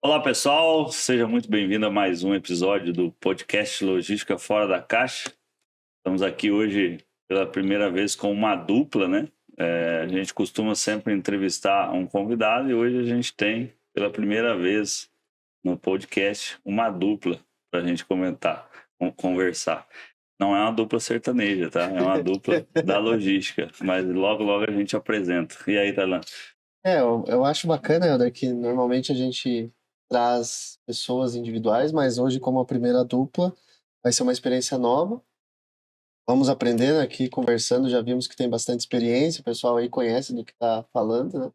Olá pessoal, seja muito bem-vindo a mais um episódio do podcast Logística Fora da Caixa. Estamos aqui hoje pela primeira vez com uma dupla, né? A gente costuma sempre entrevistar um convidado e hoje a gente tem pela primeira vez no podcast uma dupla para a gente conversar. Não é uma dupla sertaneja, tá? É uma dupla da logística, mas logo a gente apresenta. E aí, Talan? Eu acho bacana, Helder, que normalmente a gente traz pessoas individuais, mas hoje, como a primeira dupla, vai ser uma experiência nova. Vamos aprendendo aqui, conversando, já vimos que tem bastante experiência, o pessoal aí conhece do que está falando, né?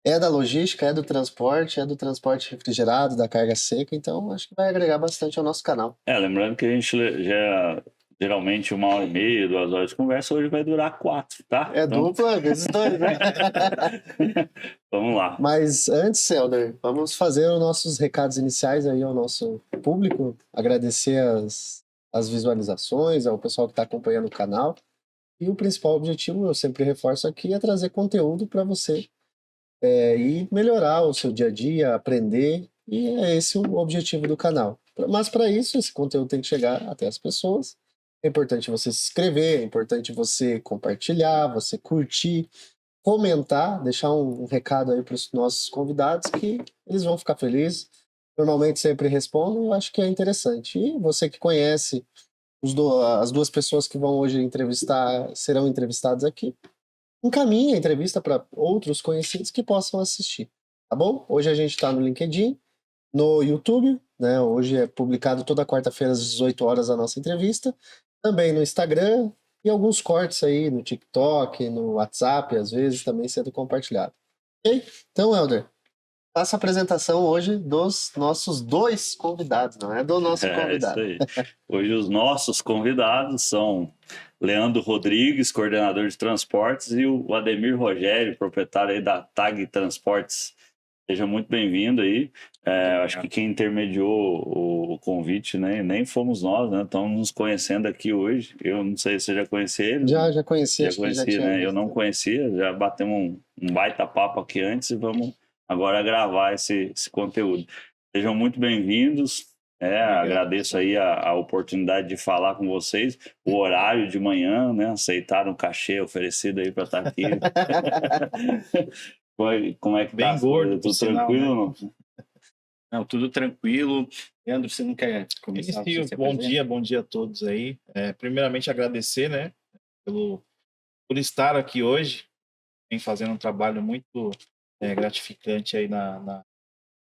É da logística, é do transporte refrigerado, da carga seca, então acho que vai agregar bastante ao nosso canal. Lembrando que a gente já geralmente 1h30, 2 horas de conversa, hoje vai durar 4, tá? Dupla, vezes 2, né? Vamos lá. Mas antes, Helder, vamos fazer os nossos recados iniciais aí ao nosso público, agradecer as visualizações, ao pessoal que está acompanhando o canal. E o principal objetivo, eu sempre reforço aqui, é trazer conteúdo para você e melhorar o seu dia a dia, aprender, e é esse o objetivo do canal. Mas para isso, esse conteúdo tem que chegar até as pessoas. É importante você se inscrever, é importante você compartilhar, você curtir, comentar, deixar um recado aí para os nossos convidados que eles vão ficar felizes. Normalmente sempre respondem, eu acho que é interessante. E você que conhece as duas pessoas que vão hoje serão entrevistadas aqui, encaminhe a entrevista para outros conhecidos que possam assistir, tá bom? Hoje a gente está no LinkedIn, no YouTube, né? Hoje é publicado toda quarta-feira às 18 horas a nossa entrevista, também no Instagram e alguns cortes aí no TikTok, no WhatsApp, às vezes também sendo compartilhado. Ok? Então, Helder, faça a apresentação hoje dos nossos dois convidados, não é do nosso convidado. Isso aí. Hoje os nossos convidados são Leandro Rodrigues, coordenador de transportes, e o Ademir Rogério, proprietário aí da TAG Transportes. Seja muito bem-vindo aí. Acho que quem intermediou o convite, né, nem fomos nós, né? Estamos nos conhecendo aqui hoje. Eu não sei se você já conhecia ele. Já conhecia, Já conhecia, né? Eu não conhecia, já batemos um baita papo aqui antes e vamos agora gravar esse conteúdo. Sejam muito bem-vindos. Agradeço aí a oportunidade de falar com vocês. O horário de manhã, né? Aceitaram o cachê oferecido aí para estar aqui. Como é que bem tá? Gordo, tudo tranquilo? Né? Não, tudo tranquilo. Leandro, você não quer começar? Bom dia a todos aí. Primeiramente agradecer, né, por estar aqui hoje, vem fazendo um trabalho muito gratificante aí na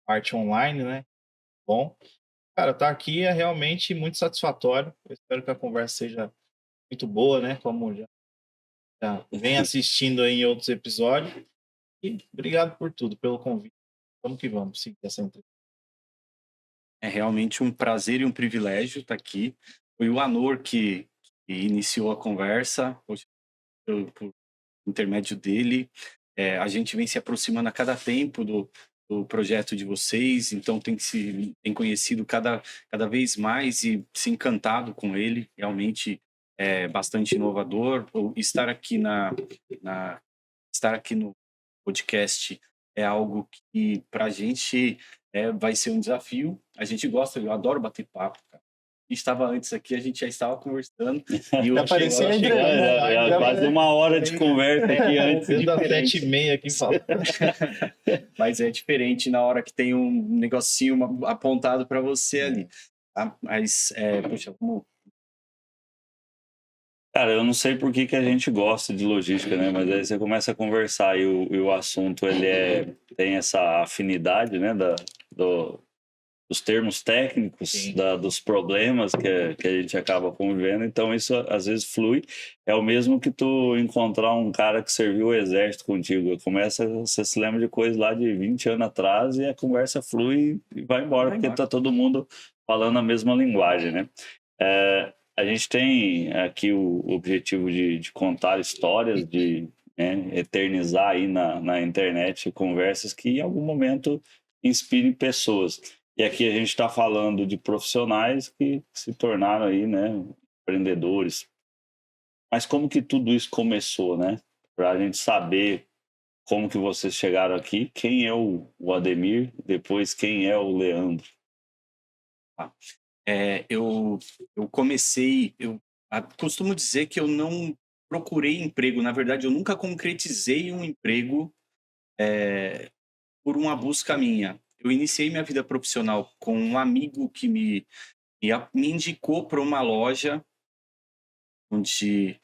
parte online, né? Bom, cara, tá aqui é realmente muito satisfatório. Eu espero que a conversa seja muito boa, né? Como já vem assistindo aí em outros episódios. E obrigado por tudo, pelo convite. Vamos que vamos seguir essa entrevista. É realmente um prazer e um privilégio estar aqui. Foi o Anor que iniciou a conversa, por intermédio dele. A gente vem se aproximando a cada tempo do projeto de vocês, então tem conhecido cada vez mais e se encantado com ele. Realmente é bastante inovador. Estar aqui estar aqui no podcast é algo que para a gente vai ser um desafio. A gente gosta, eu adoro bater papo, cara. Estava antes aqui, a gente já estava conversando. E eu parecia quase 1 hora de conversa aqui antes. Desde as 7h30 aqui falando. Mas é diferente na hora que tem um negocinho apontado para você ali. Tá? Mas, poxa, vamos... Cara, eu não sei por que a gente gosta de logística, né? Mas aí você começa a conversar e o assunto tem essa afinidade, né? Dos termos técnicos, dos problemas que a gente acaba convivendo. Então isso às vezes flui. É o mesmo que tu encontrar um cara que serviu o exército contigo. Você se lembra de coisas lá de 20 anos atrás e a conversa flui e vai embora, porque tá todo mundo falando a mesma linguagem, né? A gente tem aqui o objetivo de contar histórias, de eternizar aí na internet conversas que em algum momento inspirem pessoas. E aqui a gente está falando de profissionais que se tornaram aí, né, empreendedores. Mas como que tudo isso começou, né? Para a gente saber como que vocês chegaram aqui, quem é o Ademir, depois quem é o Leandro. Eu comecei, costumo dizer que eu não procurei emprego, na verdade eu nunca concretizei um emprego por uma busca minha. Eu iniciei minha vida profissional com um amigo que me indicou para uma loja onde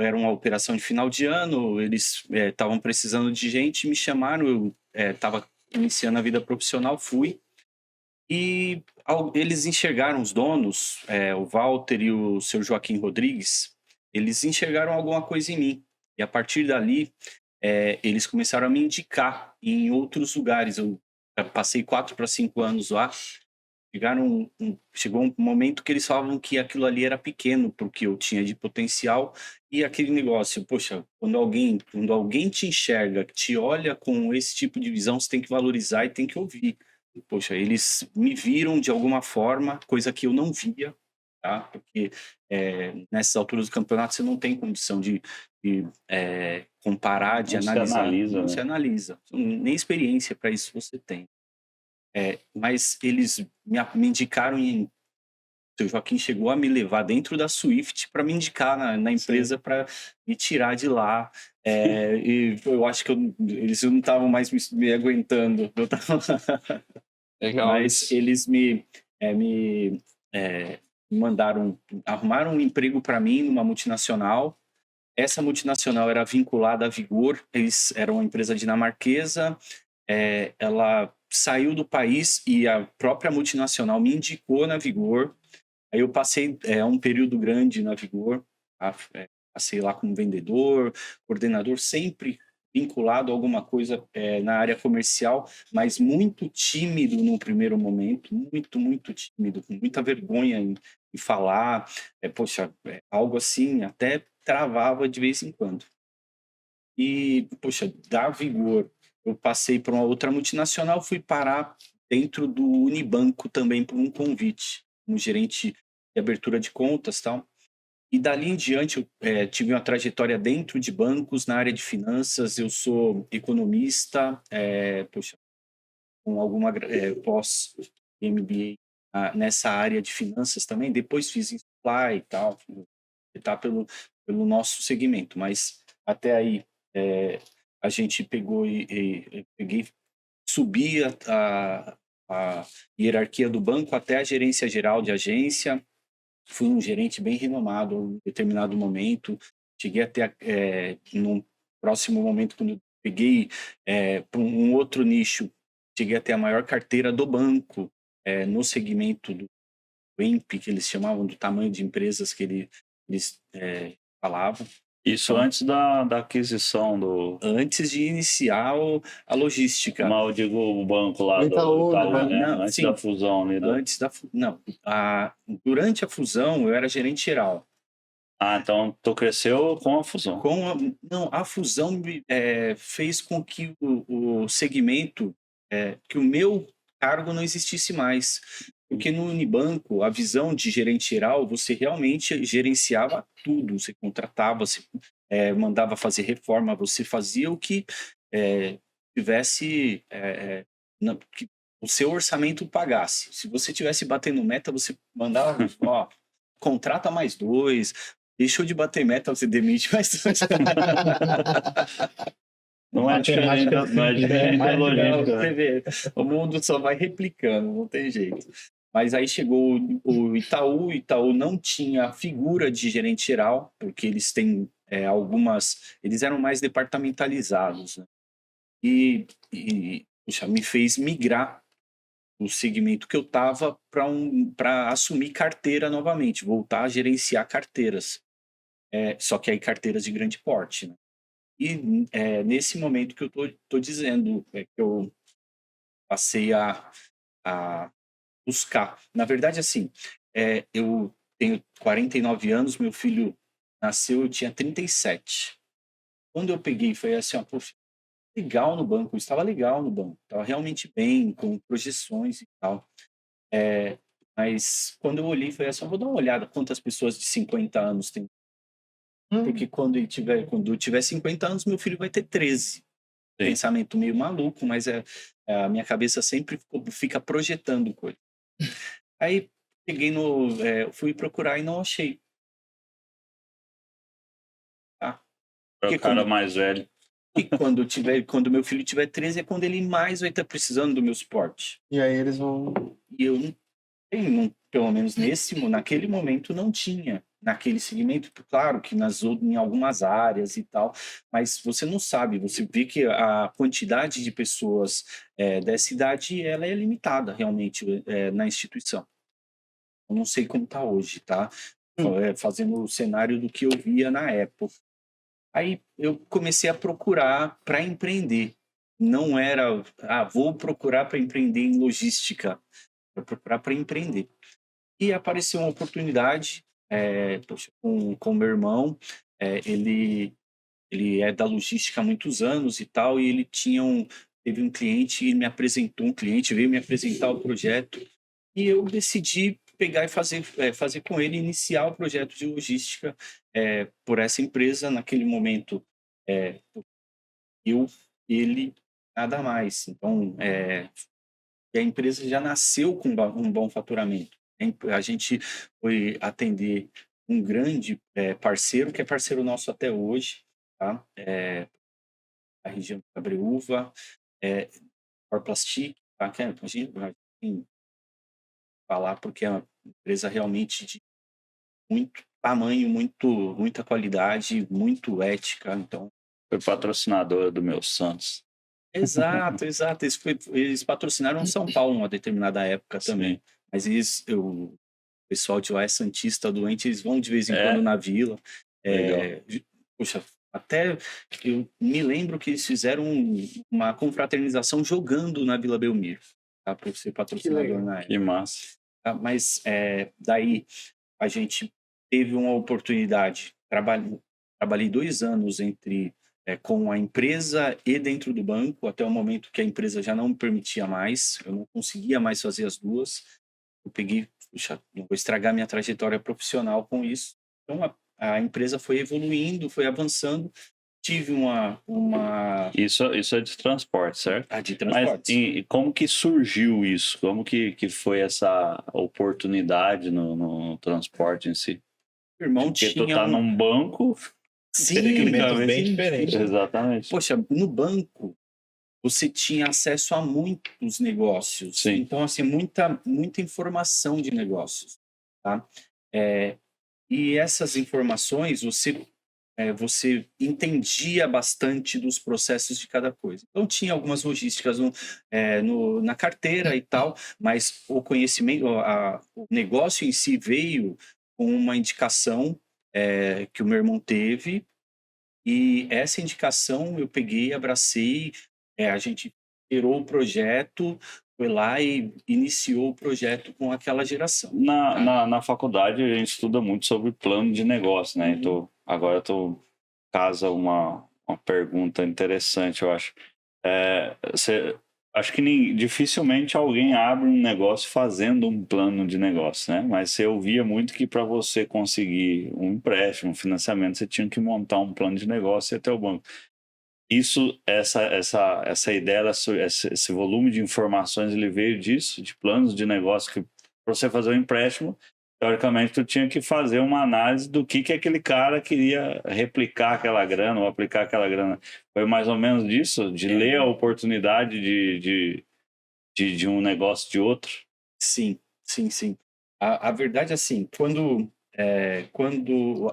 era uma operação de final de ano, eles estavam precisando de gente, me chamaram, eu estava iniciando a vida profissional, fui. E eles enxergaram, os donos, o Walter e o seu Joaquim Rodrigues, eles enxergaram alguma coisa em mim. E a partir dali, eles começaram a me indicar em outros lugares. Eu passei 4 para 5 anos lá. Chegou um momento que eles falavam que aquilo ali era pequeno, porque eu tinha de potencial. E aquele negócio, poxa, quando alguém te enxerga, te olha com esse tipo de visão, você tem que valorizar e tem que ouvir. Poxa, eles me viram de alguma forma, coisa que eu não via, tá? Porque nessas alturas do campeonato você não tem condição de comparar, de analisar. Não se analisa. Nem experiência para isso você tem. Mas eles me indicaram o seu Joaquim chegou a me levar dentro da Swift para me indicar na empresa para me tirar de lá. E eu acho que eles não estavam mais me aguentando. Legal. Mas eles me arrumaram um emprego para mim numa multinacional. Essa multinacional era vinculada à Vigor, eles eram uma empresa dinamarquesa. Ela saiu do país e a própria multinacional me indicou na Vigor. Aí eu passei um período grande na Vigor, passei lá como vendedor, coordenador, sempre vinculado a alguma coisa na área comercial, mas muito tímido no primeiro momento, muito tímido, com muita vergonha em falar, algo assim, até travava de vez em quando. E, da Vigor, eu passei para uma outra multinacional, fui parar dentro do Unibanco também por um convite, um gerente de abertura de contas e tal. E dali em diante eu tive uma trajetória dentro de bancos, na área de finanças. Eu sou economista, com alguma pós-MBA nessa área de finanças também. Depois fiz em supply e tal, tá pelo nosso segmento. Mas até aí a gente pegou subi a hierarquia do banco até a gerência geral de agência. Fui um gerente bem renomado em determinado momento. Cheguei até, num próximo momento, quando eu peguei para um outro nicho, cheguei até a maior carteira do banco, no segmento do EMP, que eles chamavam, do tamanho de empresas que eles falavam. Isso antes da aquisição Antes de iniciar a logística. Mas eu digo o banco lá do Itaú, né? Antes da fusão. Durante a fusão, eu era gerente geral. Então tu cresceu com a fusão. A fusão fez com que o segmento, que o meu cargo não existisse mais. Porque no Unibanco, a visão de gerente geral, você realmente gerenciava tudo. Você contratava, você mandava fazer reforma, você fazia o que tivesse, que o seu orçamento pagasse. Se você tivesse batendo meta, você mandava, contrata mais 2, deixou de bater meta, você demite mais 2. Não é diferente da logística. O mundo só vai replicando, não tem jeito. Mas aí chegou o Itaú não tinha figura de gerente geral, porque eles têm eles eram mais departamentalizados, né? E me fez migrar o segmento que eu estava para assumir carteira novamente, voltar a gerenciar carteiras. Só que aí carteiras de grande porte, né? E nesse momento que eu tô dizendo, que eu passei a buscar. Na verdade, assim, eu tenho 49 anos, meu filho nasceu, eu tinha 37. Quando eu peguei, foi assim, legal no banco, eu estava legal no banco, estava realmente bem, com projeções e tal. Mas quando eu olhei, foi assim, vou dar uma olhada quantas pessoas de 50 anos tem. Porque quando eu tiver 50 anos, meu filho vai ter 13. pensamento meio maluco, mas a minha cabeça sempre fica projetando coisa. Aí fui procurar e não achei. Tá? Para o cara mais velho. E quando meu filho tiver 13 é quando ele mais vai estar precisando do meu suporte. E aí eles vão... E eu não tenho, pelo menos naquele momento não tinha. Naquele segmento, claro que em algumas áreas e tal, mas você não sabe, você vê que a quantidade de pessoas dessa idade, ela é limitada realmente na instituição. Eu não sei como está hoje, tá? Fazendo o cenário do que eu via na época. Aí eu comecei a procurar para empreender. Não era, vou procurar para empreender em logística, vou procurar para empreender. E apareceu uma oportunidade com meu irmão. Ele é da logística há muitos anos e tal, e ele teve um cliente e me apresentou um cliente, veio me apresentar o projeto, e eu decidi pegar e fazer com ele, iniciar o projeto de logística por essa empresa. Naquele momento, ele, nada mais. Então, a empresa já nasceu com um bom faturamento. A gente foi atender um grande parceiro, que é parceiro nosso até hoje, tá? A região de Cabreúva, Orplastic, tá? Que a gente vai falar porque é uma empresa realmente de muito tamanho, muita qualidade, muito ética. Então, foi patrocinadora do meu Santos. Exato. Eles patrocinaram São Paulo uma determinada época também. Mas o pessoal de lá é santista doente, eles vão de vez em quando na vila. Poxa, até eu me lembro que eles fizeram uma confraternização jogando na Vila Belmiro, tá? Por ser patrocinador na época. Que massa. Tá? Mas daí a gente teve uma oportunidade. Trabalhei 2 anos com a empresa e dentro do banco, até o momento que a empresa já não me permitia mais, eu não conseguia mais fazer as duas. Eu peguei, não vou estragar minha trajetória profissional com isso. Então, a empresa foi evoluindo, foi avançando. Tive uma... Isso é de transporte, certo? De transporte. Mas e como que surgiu isso? Como que foi essa oportunidade no transporte em si? O irmão Porque tu tá num banco... Sim, bem diferente. Exatamente. Poxa, no banco, você tinha acesso a muitos negócios. Sim. Então, assim, muita informação de negócios, tá? E essas informações, você entendia bastante dos processos de cada coisa. Então, tinha algumas logísticas na carteira e tal, mas o conhecimento, o negócio em si veio com uma indicação que o meu irmão teve, e essa indicação eu peguei, abracei, a gente gerou o projeto, foi lá e iniciou o projeto com aquela geração. Na faculdade a gente estuda muito sobre plano de negócio, né? Então, agora casa uma pergunta interessante, eu acho. Acho que dificilmente alguém abre um negócio fazendo um plano de negócio, né? Mas você ouvia muito que para você conseguir um empréstimo, um financiamento, você tinha que montar um plano de negócio e ir até o banco. Essa ideia, esse volume de informações, ele veio disso, de planos de negócio, que para você fazer um empréstimo, teoricamente, tu tinha que fazer uma análise do que aquele cara queria replicar aquela grana ou aplicar aquela grana. Foi mais ou menos disso? De ler a oportunidade de um negócio de outro? Sim. A verdade é assim, quando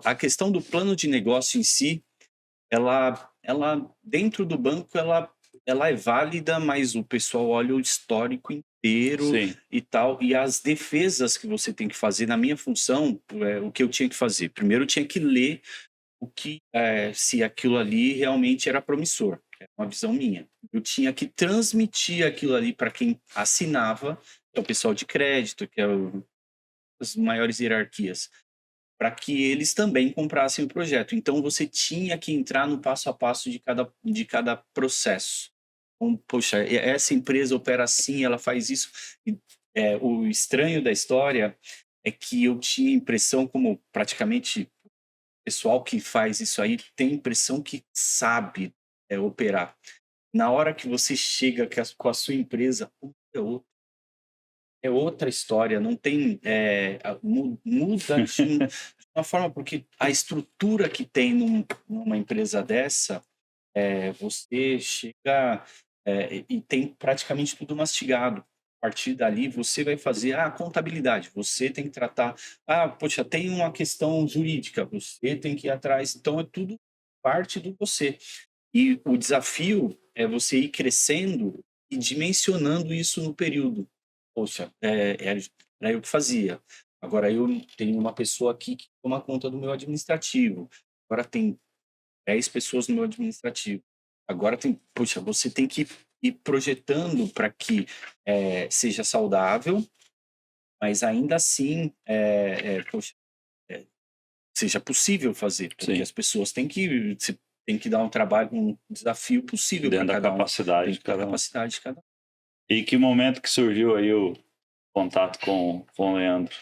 a questão do plano de negócio em si, ela dentro do banco, ela é válida, mas o pessoal olha o histórico inteiro. Sim. E tal, e as defesas que você tem que fazer. Na minha função, o que eu tinha que fazer? Primeiro eu tinha que ler se aquilo ali realmente era promissor, é uma visão minha. Eu tinha que transmitir aquilo ali para quem assinava, que é o pessoal de crédito, que é as maiores hierarquias, para que eles também comprassem o projeto. Então, você tinha que entrar no passo a passo de cada processo. Então, poxa, essa empresa opera assim, ela faz isso. O estranho da história é que eu tinha a impressão, como praticamente o pessoal que faz isso aí tem a impressão que sabe operar. Na hora que você chega com a sua empresa, é outra história, não tem... muda de uma forma, porque a estrutura que tem numa empresa dessa, você chega e tem praticamente tudo mastigado. A partir dali, você vai fazer a contabilidade, você tem que tratar... poxa, tem uma questão jurídica, você tem que ir atrás. Então, é tudo parte do você. E o desafio é você ir crescendo e dimensionando isso no período. Poxa, era eu que fazia. Agora eu tenho uma pessoa aqui que toma conta do meu administrativo. Agora tem 10 pessoas no meu administrativo. Agora tem... Poxa, você tem que ir projetando para que seja saudável, mas ainda assim, poxa, seja possível fazer. Porque Sim. as pessoas têm que dar um trabalho, um desafio possível Dentro da para cada capacidade de cada um. capacidade de cada um. E que momento que surgiu aí o contato com o Leandro?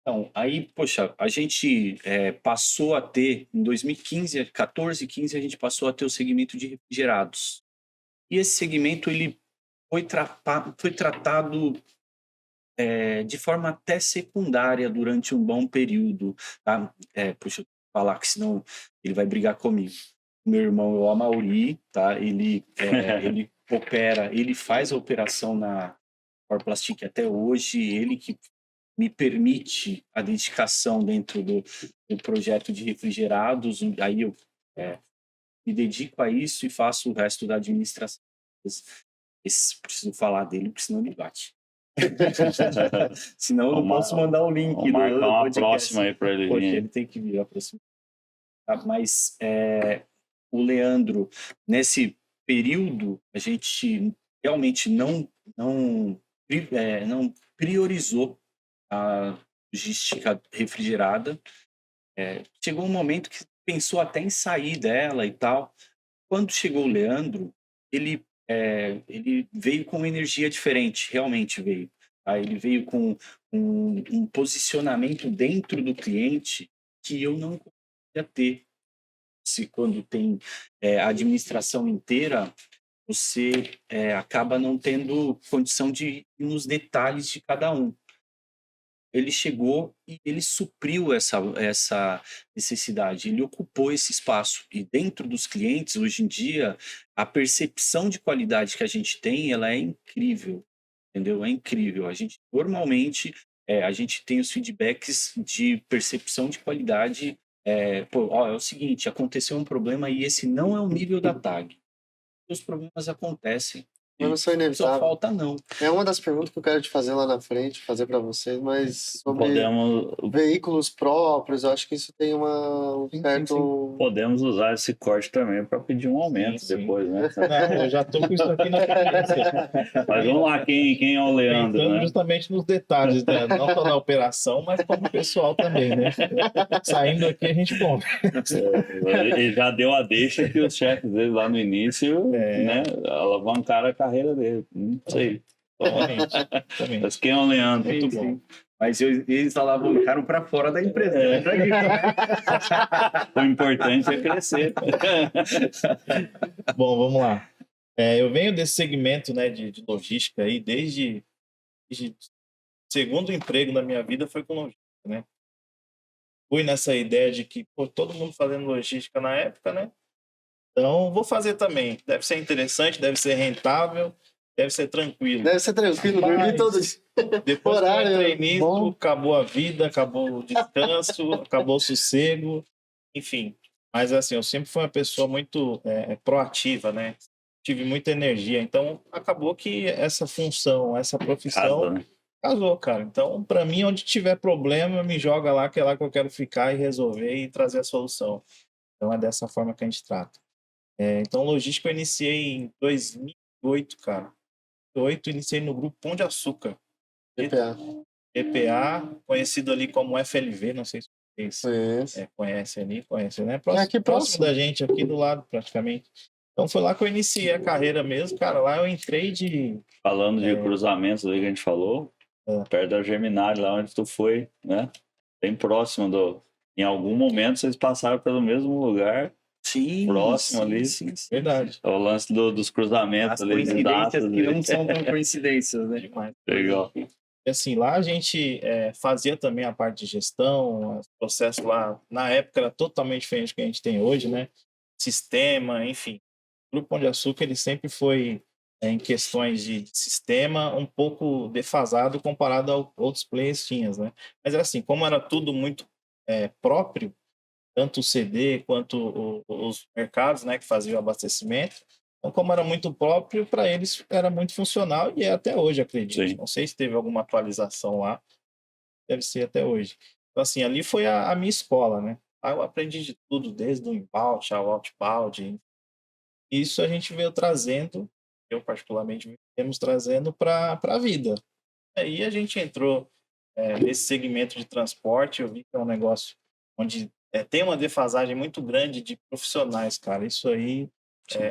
Então, aí, poxa, a gente passou a ter, em 2015, 14, 15, a gente passou a ter o segmento de refrigerados. E esse segmento, ele foi tratado de forma até secundária durante um bom período. Tá? Puxa, eu vou falar que senão ele vai brigar comigo. Meu irmão é o Amauri, tá? Ele opera, ele faz a operação na Corplastic até hoje, ele que me permite a dedicação dentro do projeto de refrigerados, aí eu me dedico a isso e faço o resto da administração. Preciso falar dele, porque senão ele bate. Senão eu não posso mandar o link Vamos marcar do uma podcast. próxima aí para ele Porque vir. ele tem que vir a próxima. Mas o Leandro, nesse período, a gente realmente não priorizou a logística refrigerada. Chegou um momento que pensou até em sair dela e tal. Quando chegou o Leandro, ele veio com uma energia diferente, realmente veio. Tá? Ele veio com um posicionamento dentro do cliente que eu não conseguia ter. Quando tem a administração inteira, você acaba não tendo condição de ir nos detalhes de cada um. Ele chegou e ele supriu essa necessidade, ele ocupou esse espaço. E dentro dos clientes, hoje em dia, a percepção de qualidade que a gente tem, ela é incrível, entendeu? É incrível. A gente, normalmente, a gente tem os feedbacks de percepção de qualidade. É o seguinte, aconteceu um problema e esse não é o nível da tag. Os problemas acontecem. Mas não são Só inevitáveis. falta não. É uma das perguntas que eu quero te fazer lá na frente, fazer para vocês, mas sobre Podemos veículos próprios, eu acho que isso tem um certo... Podemos usar esse corte também para pedir um aumento Sim. depois, né? Não, eu já tô com isso aqui na cabeça. Mas vamos lá, quem é o Leandro, Pensando né? justamente nos detalhes, né? Não só na operação, mas como pessoal também, né? Saindo aqui a gente compra. Ele já deu a deixa que os chefes dele lá no início, né, alavancaram a carreira dele. Não sei. Também. Mas quem é o Leandro? Muito bom. Mas eles alavancaram para fora da empresa. O importante é crescer. Bom, vamos lá. Eu venho desse segmento, né, de logística aí desde segundo emprego na minha vida foi com logística, né? Fui nessa ideia de que todo mundo fazendo logística na época, né? Então vou fazer também. Deve ser interessante, deve ser rentável, deve ser tranquilo. Deve ser tranquilo, dormir todo dia. Depois que eu Horário entrei nisso, bom. acabou a vida, acabou o descanso, acabou o sossego, enfim. Mas assim, eu sempre fui uma pessoa muito proativa, né? Tive muita energia, então acabou que essa função, essa profissão Casa, né? casou, cara. Então, para mim, onde tiver problema, me joga lá, que é lá que eu quero ficar e resolver e trazer a solução. Então é dessa forma que a gente trata. Então, logística eu iniciei em 2008, cara. Em 2008, iniciei no grupo Pão de Açúcar. EPA, conhecido ali como FLV, não sei se vocês conhecem, né? Aqui Próximo da gente, aqui do lado, praticamente. Então foi lá que eu iniciei a carreira mesmo, cara. Lá eu entrei de... Falando de cruzamentos aí que a gente falou, perto da Germinale, lá onde tu foi, né? Bem próximo do... Em algum momento vocês passaram pelo mesmo lugar Sim, próximo sim, ali. sim, sim. Verdade. É o lance dos cruzamentos As ali de coincidências datas. que né? não são tão coincidências, né? Demais. Legal. E assim, lá a gente fazia também a parte de gestão, o processo lá, na época era totalmente diferente do que a gente tem hoje, né? Sistema, enfim. O Grupo Pão de Açúcar, ele sempre foi, em questões de sistema, um pouco defasado comparado a outros players tinhas, né? Mas assim, como era tudo muito próprio, tanto o CD quanto os mercados, né, que faziam o abastecimento. Então, como era muito próprio, para eles era muito funcional e é até hoje, acredito. Sim. Não sei se teve alguma atualização lá, deve ser até hoje. Então, assim, ali foi a minha escola, né? Lá eu aprendi de tudo, desde o inbound ao outbound. Isso a gente veio trazendo, eu particularmente, viemos trazendo para a vida. Aí a gente entrou nesse segmento de transporte, eu vi que é um negócio onde tem uma defasagem muito grande de profissionais, cara. Isso aí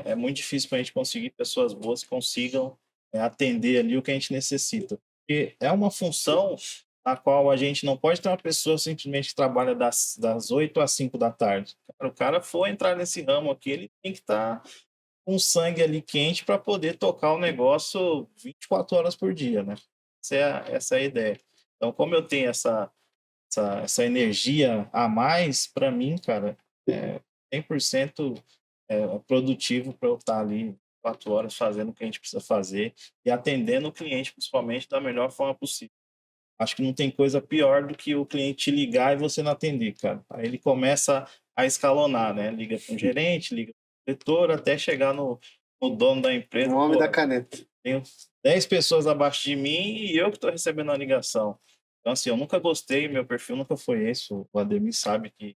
é muito difícil para a gente conseguir pessoas boas que consigam atender ali o que a gente necessita. Porque é uma função na qual a gente não pode ter uma pessoa simplesmente que trabalha das 8 às 5 da tarde. Cara, o cara for entrar nesse ramo aqui, ele tem que estar com sangue ali quente para poder tocar o negócio 24 horas por dia, né? Essa é a ideia. Então, como eu tenho essa energia a mais, para mim, cara, 100% produtivo para eu estar ali 4 horas fazendo o que a gente precisa fazer e atendendo o cliente, principalmente, da melhor forma possível. Acho que não tem coisa pior do que o cliente te ligar e você não atender, cara. Aí ele começa a escalonar, né? Liga para o gerente, liga para o diretor, até chegar no dono da empresa. O homem Pô, da caneta. tenho 10 pessoas abaixo de mim e eu que estou recebendo a ligação. Então, assim, eu nunca gostei, meu perfil nunca foi esse. O Ademir sabe que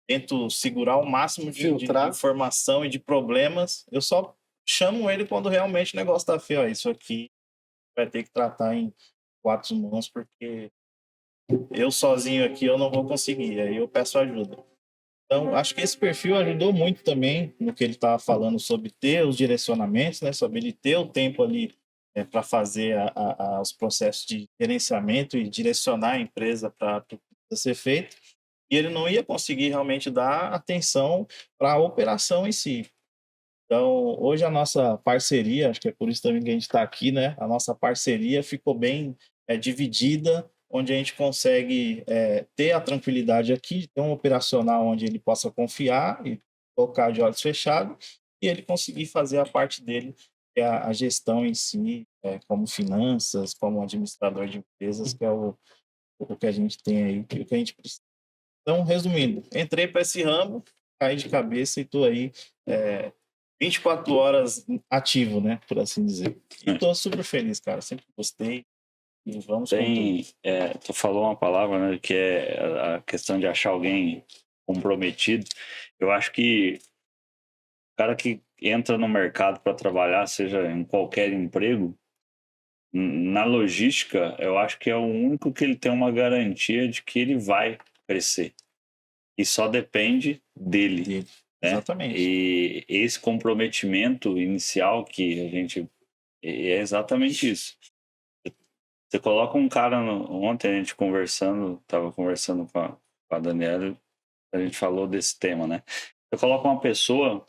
tento segurar o máximo de informação e de problemas. Eu só chamo ele quando realmente o negócio tá feio. Ó, isso aqui vai ter que tratar em 4 mãos, porque eu sozinho aqui eu não vou conseguir. Aí eu peço ajuda. Então, acho que esse perfil ajudou muito também no que ele estava falando sobre ter os direcionamentos, né? Sobre ele ter o tempo ali para fazer os processos de gerenciamento e direcionar a empresa para ser feito. E ele não ia conseguir realmente dar atenção para a operação em si. Então, hoje a nossa parceria, acho que é por isso também que a gente está aqui, né? A nossa parceria ficou bem dividida, onde a gente consegue ter a tranquilidade aqui, ter um operacional onde ele possa confiar e tocar de olhos fechados, e ele conseguir fazer a parte dele, que é a gestão em si, como finanças, como administrador de empresas, que é o que a gente tem aí, que é o que a gente precisa. Então, resumindo, entrei para esse ramo, caí de cabeça e estou aí 24 horas ativo, né? Por assim dizer. E estou super feliz, cara. Sempre gostei. E vamos com tudo. Tu falou uma palavra, né, que é a questão de achar alguém comprometido. Eu acho que o cara que entra no mercado para trabalhar, seja em qualquer emprego, na logística, eu acho que é o único que ele tem uma garantia de que ele vai crescer. E só depende dele. Né? Exatamente. E esse comprometimento inicial que a gente... É exatamente isso. Você coloca um cara... Ontem a gente estava conversando com a Daniela, a gente falou desse tema, né? Você coloca uma pessoa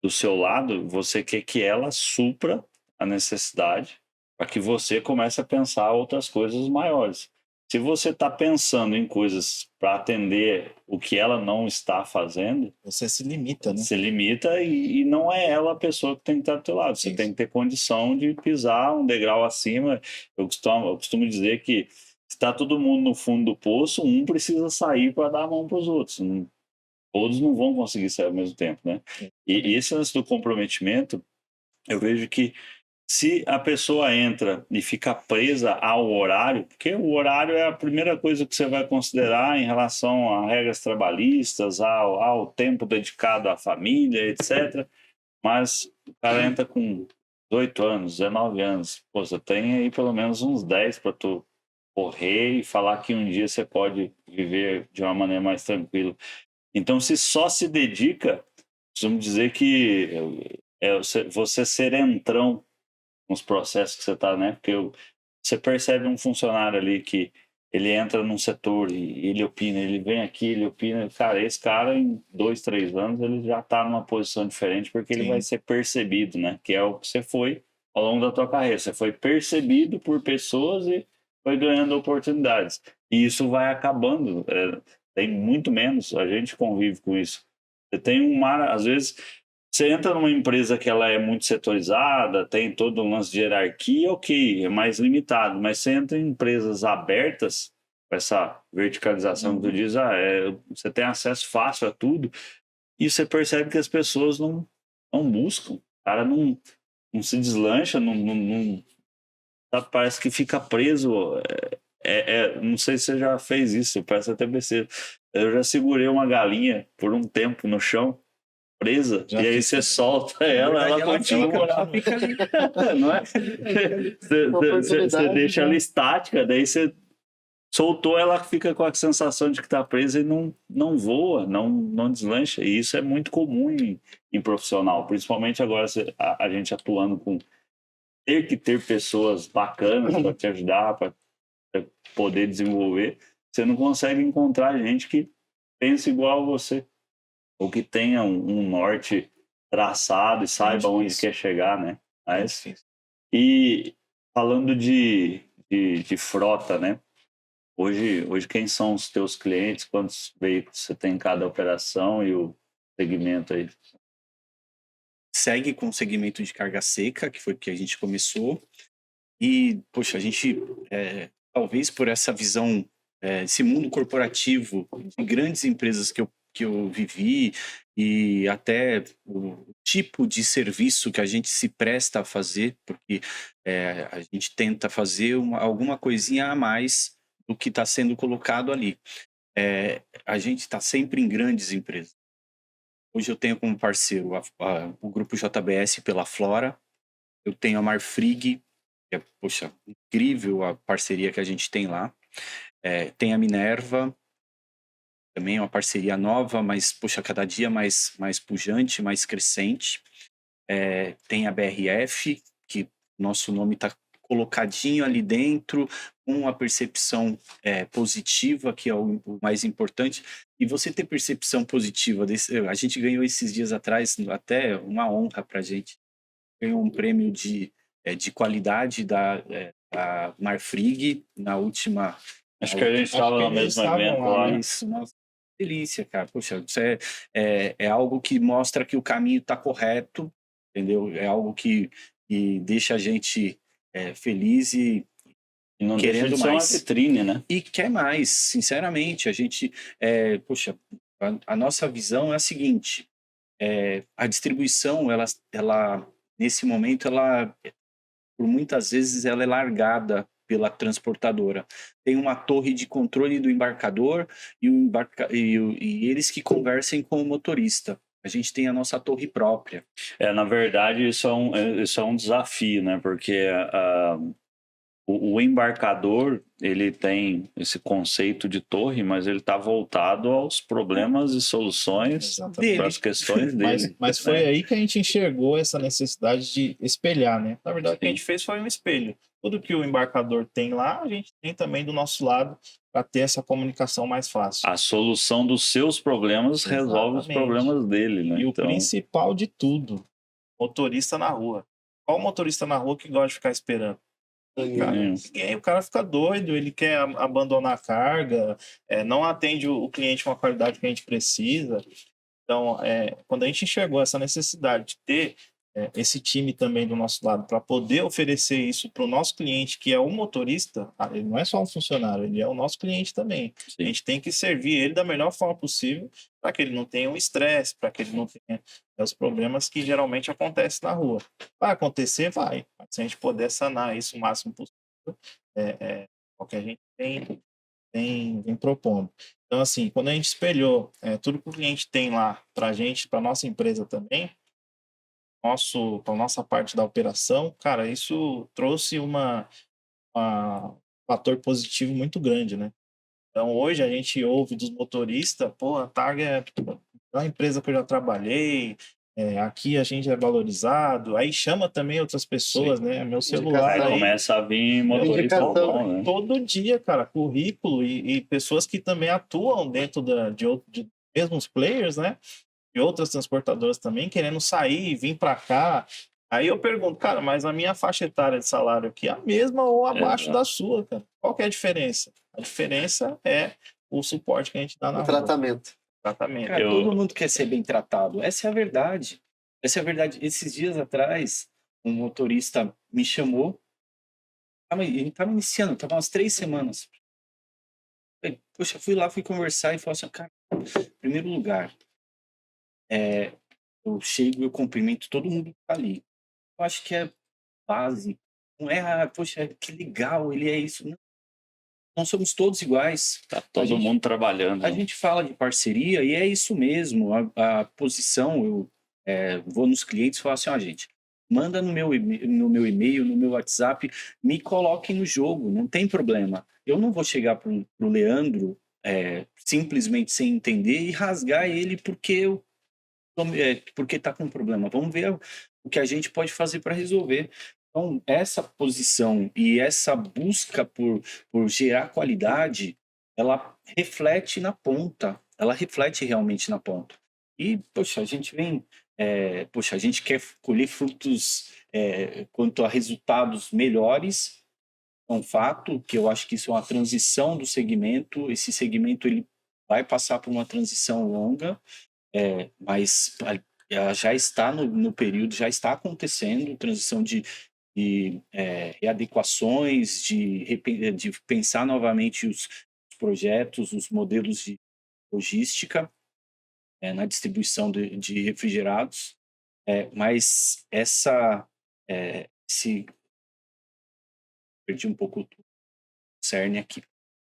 do seu lado, você quer que ela supra a necessidade para que você comece a pensar outras coisas maiores. Se você está pensando em coisas para atender o que ela não está fazendo... Você se limita, né? Se limita e não é ela a pessoa que tem que estar do teu lado. Você tem que ter condição de pisar um degrau acima. Eu costumo dizer que se está todo mundo no fundo do poço, um precisa sair para dar a mão para os outros. Todos não vão conseguir sair ao mesmo tempo, né? E esse lance do comprometimento, eu vejo que se a pessoa entra e fica presa ao horário, porque o horário é a primeira coisa que você vai considerar em relação a regras trabalhistas, ao tempo dedicado à família, etc. Mas o cara entra com 18 anos, 19 anos. Pô, você tem aí pelo menos uns 10 para tu correr e falar que um dia você pode viver de uma maneira mais tranquila. Então, se só se dedica, vamos dizer que você ser entrão nos processos que você está, né? Porque você percebe um funcionário ali que ele entra num setor e ele opina, ele vem aqui, ele opina. Cara, esse cara, em 2, 3 anos, ele já está numa posição diferente, porque ele vai ser percebido, né? Que é o que você foi ao longo da tua carreira. Você foi percebido por pessoas e foi ganhando oportunidades. E isso vai acabando. Tem muito menos, a gente convive com isso. Você tem um mar, às vezes, você entra numa empresa que ela é muito setorizada, tem todo um lance de hierarquia, ok, é mais limitado, mas você entra em empresas abertas, com essa verticalização que tu diz, você tem acesso fácil a tudo, e você percebe que as pessoas não buscam, o cara não se deslancha, parece que fica preso. Não sei se você já fez isso, parece até besteira. Eu já segurei uma galinha por um tempo no chão, presa, e aí você solta ela continua. Ela fica ali. Não é? Você deixa ela estática, daí você soltou, ela fica com a sensação de que está presa e não voa, não deslancha. E isso é muito comum em profissional, principalmente agora a gente atuando com ter que ter pessoas bacanas para te ajudar, para poder desenvolver. Você não consegue encontrar gente que pense igual a você, ou que tenha um norte traçado e saiba onde quer chegar, né? Mas, e falando de frota, né? Hoje, quem são os teus clientes? Quantos veículos você tem em cada operação e o segmento aí? Segue com o segmento de carga seca, que foi o que a gente começou. E, poxa, a gente, talvez por essa visão, esse mundo corporativo de grandes empresas que eu vivi e até o tipo de serviço que a gente se presta a fazer, porque a gente tenta fazer alguma coisinha a mais do que está sendo colocado ali. A gente está sempre em grandes empresas. Hoje eu tenho como parceiro o Grupo JBS pela Flora, eu tenho a Marfrig, que é, poxa, incrível a parceria que a gente tem lá. Tem a Minerva, também é uma parceria nova, mas, poxa, cada dia mais pujante, mais crescente. Tem a BRF, que nosso nome está colocadinho ali dentro, com a percepção positiva, que é o mais importante. E você ter percepção positiva, a gente ganhou esses dias atrás, até uma honra para a gente, ganhou um prêmio de qualidade da Marfrig na última... Acho que a gente estava no mesmo evento lá, né? Isso, nossa, delícia, cara. Poxa, isso é algo que mostra que o caminho está correto, entendeu? É algo que deixa a gente feliz e não querendo deixa de mais. Ser uma vitrine, né? E quer mais, sinceramente. A gente, poxa, a nossa visão é a seguinte: a distribuição, ela nesse momento, por muitas vezes, ela é largada pela transportadora. Tem uma torre de controle do embarcador e eles que conversem com o motorista. A gente tem a nossa torre própria. Na verdade, isso é um desafio, né? Porque o embarcador, ele tem esse conceito de torre, mas ele está voltado aos problemas e soluções para as questões dele. Mas foi aí que a gente enxergou essa necessidade de espelhar, né? Na verdade, o que a gente fez foi um espelho. Tudo que o embarcador tem lá, a gente tem também do nosso lado para ter essa comunicação mais fácil. A solução dos seus problemas resolve os problemas dele, né? E o principal de tudo, motorista na rua. Qual motorista na rua que gosta de ficar esperando? O cara fica doido, ele quer abandonar a carga, não atende o cliente com a qualidade que a gente precisa. Então, quando a gente enxergou essa necessidade de ter esse time também do nosso lado para poder oferecer isso para o nosso cliente, que é o motorista, ele não é só um funcionário, ele é o nosso cliente também. Sim. A gente tem que servir ele da melhor forma possível para que ele não tenha um estresse, para que ele não tenha os problemas que geralmente acontecem na rua. Vai acontecer? Vai. Mas se a gente puder sanar isso o máximo possível, é o que a gente vem propondo. Então, assim, quando a gente espelhou tudo que o cliente tem lá para a gente, para nossa empresa também, para a nossa parte da operação, cara, isso trouxe um fator positivo muito grande, né? Então, hoje a gente ouve dos motoristas, pô, a Targa é a empresa que eu já trabalhei, aqui a gente é valorizado, aí chama também outras pessoas, né? Meu celular Aí aí, começa a vir motorista Indicação. bom, né? todo dia, cara, currículo e pessoas que também atuam dentro de mesmos players, né? De outras transportadoras também, querendo sair e vir para cá. Aí eu pergunto, cara, mas a minha faixa etária de salário aqui é a mesma ou abaixo da sua, cara? Qual que é a diferença? A diferença é o suporte que a gente dá na O rua. tratamento. Tratamento. Cara, todo mundo quer ser bem tratado. Essa é a verdade. Essa é a verdade. Esses dias atrás, um motorista me chamou. Ele estava iniciando, estava umas 3 semanas. Poxa, fui lá, fui conversar e falei assim, cara, em primeiro lugar, eu chego e eu cumprimento todo mundo que tá ali. Eu acho que é base. Não é, poxa, que legal, ele é isso. Não somos todos iguais. Tá todo mundo trabalhando. A gente fala de parceria e é isso mesmo. A posição, eu vou nos clientes e falo assim, gente, manda no meu e-mail, no meu WhatsApp, me coloquem no jogo, não tem problema. Eu não vou chegar pro Leandro simplesmente sem entender e rasgar ele porque tá com problema. Vamos ver o que a gente pode fazer para resolver. Então, essa posição e essa busca por gerar qualidade, ela reflete na ponta, ela reflete realmente na ponta. E, poxa, a gente a gente quer colher frutos quanto a resultados melhores, é um fato, que eu acho que isso é uma transição do segmento, esse segmento ele vai passar por uma transição longa, mas já está no período, já está acontecendo transição de readequações, de pensar novamente os projetos, os modelos de logística na distribuição de refrigerados, mas perdi um pouco o cerne aqui,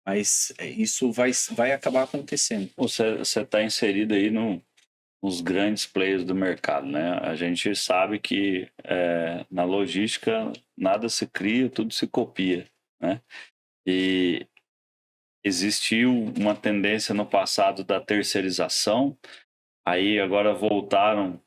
mas isso vai acabar acontecendo. Você está inserido aí nos grandes players do mercado, né? A gente sabe que na logística nada se cria, tudo se copia, né? E existiu uma tendência no passado da terceirização, aí agora voltaram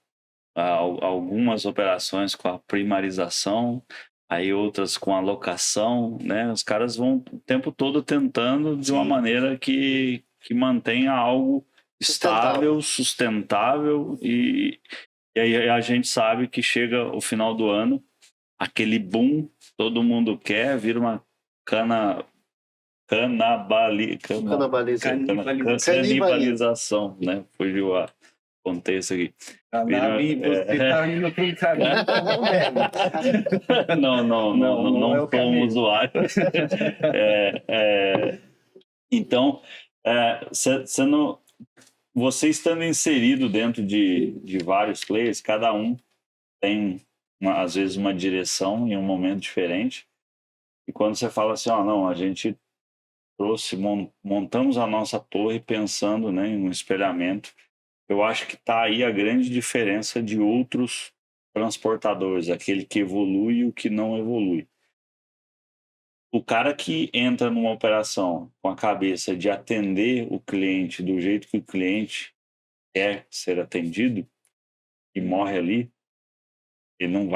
algumas operações com a primarização, aí outras com a locação, né? Os caras vão o tempo todo tentando de uma maneira que mantenha algo estável, sustentável e aí a gente sabe que chega o final do ano, aquele boom, todo mundo quer, vira uma canibalização, né? Fugiu a contexto aqui. Você tá indo para um caminho que não deve. Não como usuário. Então, você estando inserido dentro de vários players, cada um tem, às vezes, uma direção em um momento diferente. E quando você fala assim, não, a gente montamos a nossa torre pensando, né, em um espelhamento, eu acho que está aí a grande diferença de outros transportadores, aquele que evolui e o que não evolui. O cara que entra numa operação com a cabeça de atender o cliente do jeito que o cliente quer ser atendido e morre ali, ele não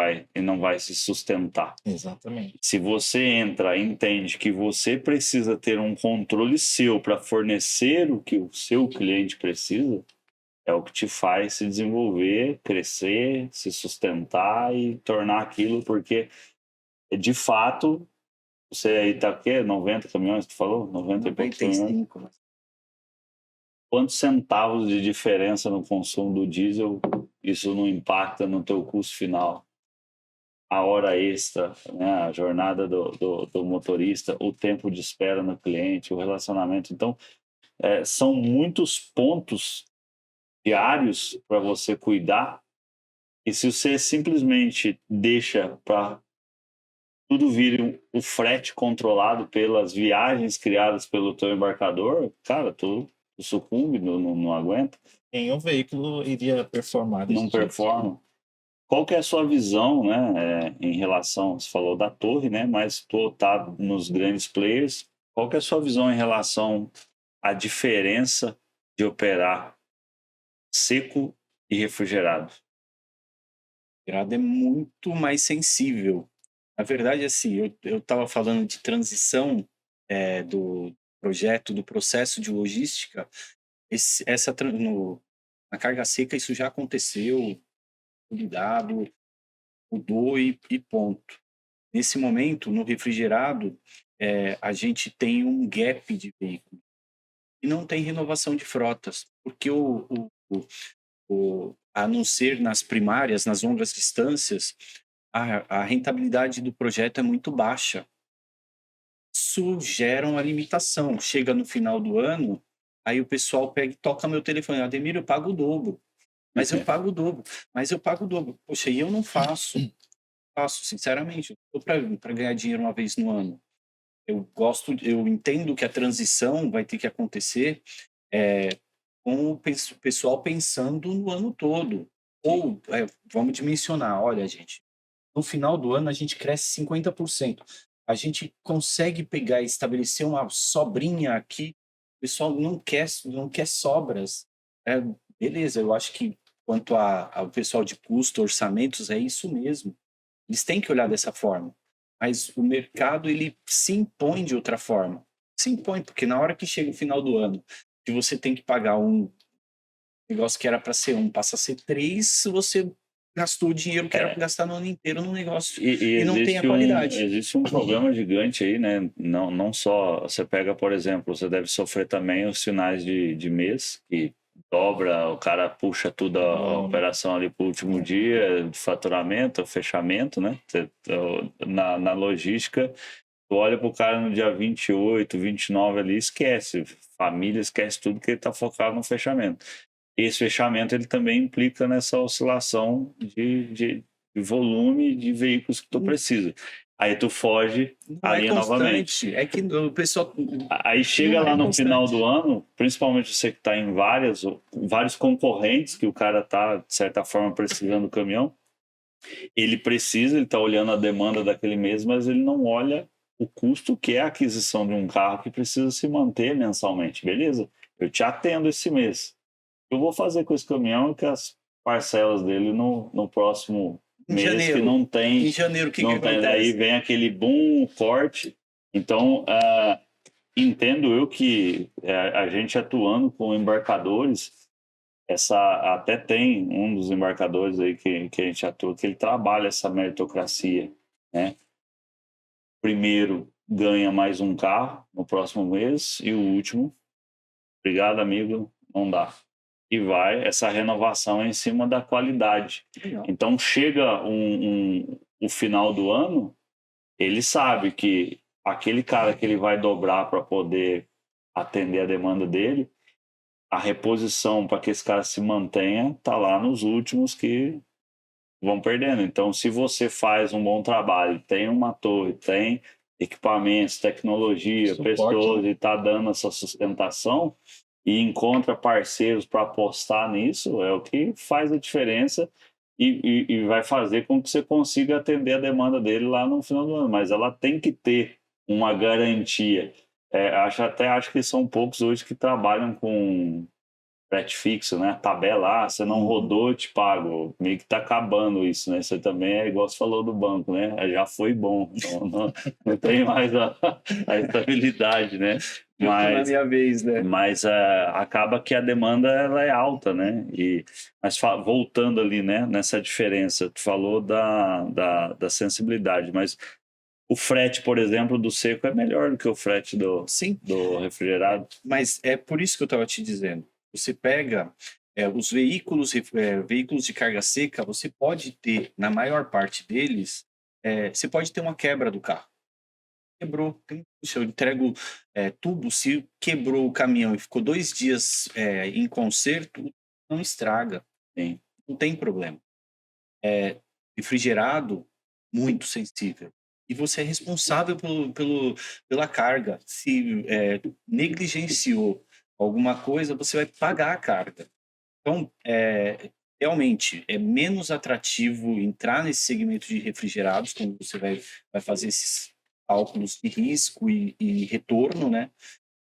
vai se sustentar. Exatamente. Se você entra e entende que você precisa ter um controle seu para fornecer o que o seu cliente precisa, é o que te faz se desenvolver, crescer, se sustentar e tornar aquilo, porque de fato você aí tá o quê? 90 caminhões, tu falou? 90 e poucos caminhões. 95. Quantos centavos de diferença no consumo do diesel isso não impacta no teu custo final? A hora extra, né? A jornada do motorista, o tempo de espera no cliente, o relacionamento. Então, são muitos pontos diários para você cuidar. E se você simplesmente deixa para tudo vir o frete controlado pelas viagens criadas pelo teu embarcador, cara, tu sucumbe, não aguenta. Nenhum veículo iria performar. Não performa. Qual que é a sua visão, né, em relação, você falou da torre, né, mas tu tá nos grandes players, qual que é a sua visão em relação à diferença de operar seco e refrigerado? refrigerado é muito mais sensível. Na verdade, assim, eu estava falando de transição do projeto, do processo de logística. Na carga seca isso já aconteceu, cuidado, mudou e ponto. Nesse momento, no refrigerado, a gente tem um gap de veículos e não tem renovação de frotas, porque a não ser nas primárias, nas longas distâncias, a rentabilidade do projeto é muito baixa. Isso gera uma limitação. Chega no final do ano, aí o pessoal pega e toca meu telefone: Ademir, eu pago o dobro. Mas eu pago o dobro. Mas eu pago o dobro. Poxa, e eu não faço. Faço, sinceramente. Eu estou para ganhar dinheiro uma vez no ano. Eu entendo que a transição vai ter que acontecer com o pessoal pensando no ano todo. Ou vamos dimensionar: olha, gente, no final do ano a gente cresce 50%. A gente consegue pegar e estabelecer uma sobrinha aqui. O pessoal não quer sobras. Beleza, eu acho que quanto ao pessoal de custo, orçamentos, é isso mesmo. Eles têm que olhar dessa forma. Mas o mercado, ele se impõe de outra forma. Se impõe, porque na hora que chega o final do ano, que você tem que pagar um negócio que era para ser 1, passa a ser 3, você gastou o dinheiro que era para gastar no ano inteiro no negócio e não tem a qualidade. Existe um problema gigante aí, né? Não só, você pega, por exemplo, você deve sofrer também os finais de mês, que dobra, o cara puxa tudo a operação ali para o último dia, de faturamento, fechamento, né? Na logística, tu olha pro cara no dia 28, 29 ali, esquece. Família, esquece tudo que ele tá focado no fechamento. Esse fechamento ele também implica nessa oscilação de volume de veículos que tu precisa. Aí tu foge ali novamente. É que o pessoal... Aí chega lá no final do ano, principalmente você que está em vários concorrentes, que o cara está, de certa forma, precisando do caminhão. Ele está olhando a demanda daquele mês, mas ele não olha o custo que é a aquisição de um carro que precisa se manter mensalmente. Beleza, eu te atendo esse mês. Eu vou fazer com esse caminhão que as parcelas dele no próximo mês janeiro, que não tem. Em janeiro, que acontece? Aí vem aquele boom, corte. Então, entendo eu que a gente atuando com embarcadores, até tem um dos embarcadores aí que a gente atua, que ele trabalha essa meritocracia, né? Primeiro ganha mais um carro no próximo mês e o último, obrigado amigo, não dá. E vai essa renovação em cima da qualidade. Legal. Então chega o final do ano, ele sabe que aquele cara que ele vai dobrar para poder atender a demanda dele, a reposição para que esse cara se mantenha tá lá nos últimos que vão perdendo. Então, se você faz um bom trabalho, tem uma torre, tem equipamentos, tecnologia, pessoas, e está dando essa sustentação e encontra parceiros para apostar nisso, é o que faz a diferença e vai fazer com que você consiga atender a demanda dele lá no final do ano. Mas ela tem que ter uma garantia. Acho que são poucos hoje que trabalham com frete fixo, né? Tabela, você não rodou, eu te pago. Meio que tá acabando isso, né? Você também é igual você falou do banco, né? Já foi bom, não tem mais a estabilidade, né? Mas na minha vez, né? Mas acaba que a demanda ela é alta, né? Mas voltando ali, né? Nessa diferença, tu falou da sensibilidade, mas o frete, por exemplo, do seco é melhor do que o frete do refrigerado. Mas é por isso que eu estava te dizendo. Você pega os veículos de carga seca, você pode ter, na maior parte deles, você pode ter uma quebra do carro. Quebrou. Se eu entrego tubo, se quebrou o caminhão e ficou 2 dias em conserto, não estraga. Não tem problema. Refrigerado, muito sensível. E você é responsável pela carga. Se negligenciou alguma coisa, você vai pagar a carga. Então, realmente, é menos atrativo entrar nesse segmento de refrigerados, quando você vai fazer esses cálculos de risco e retorno, né?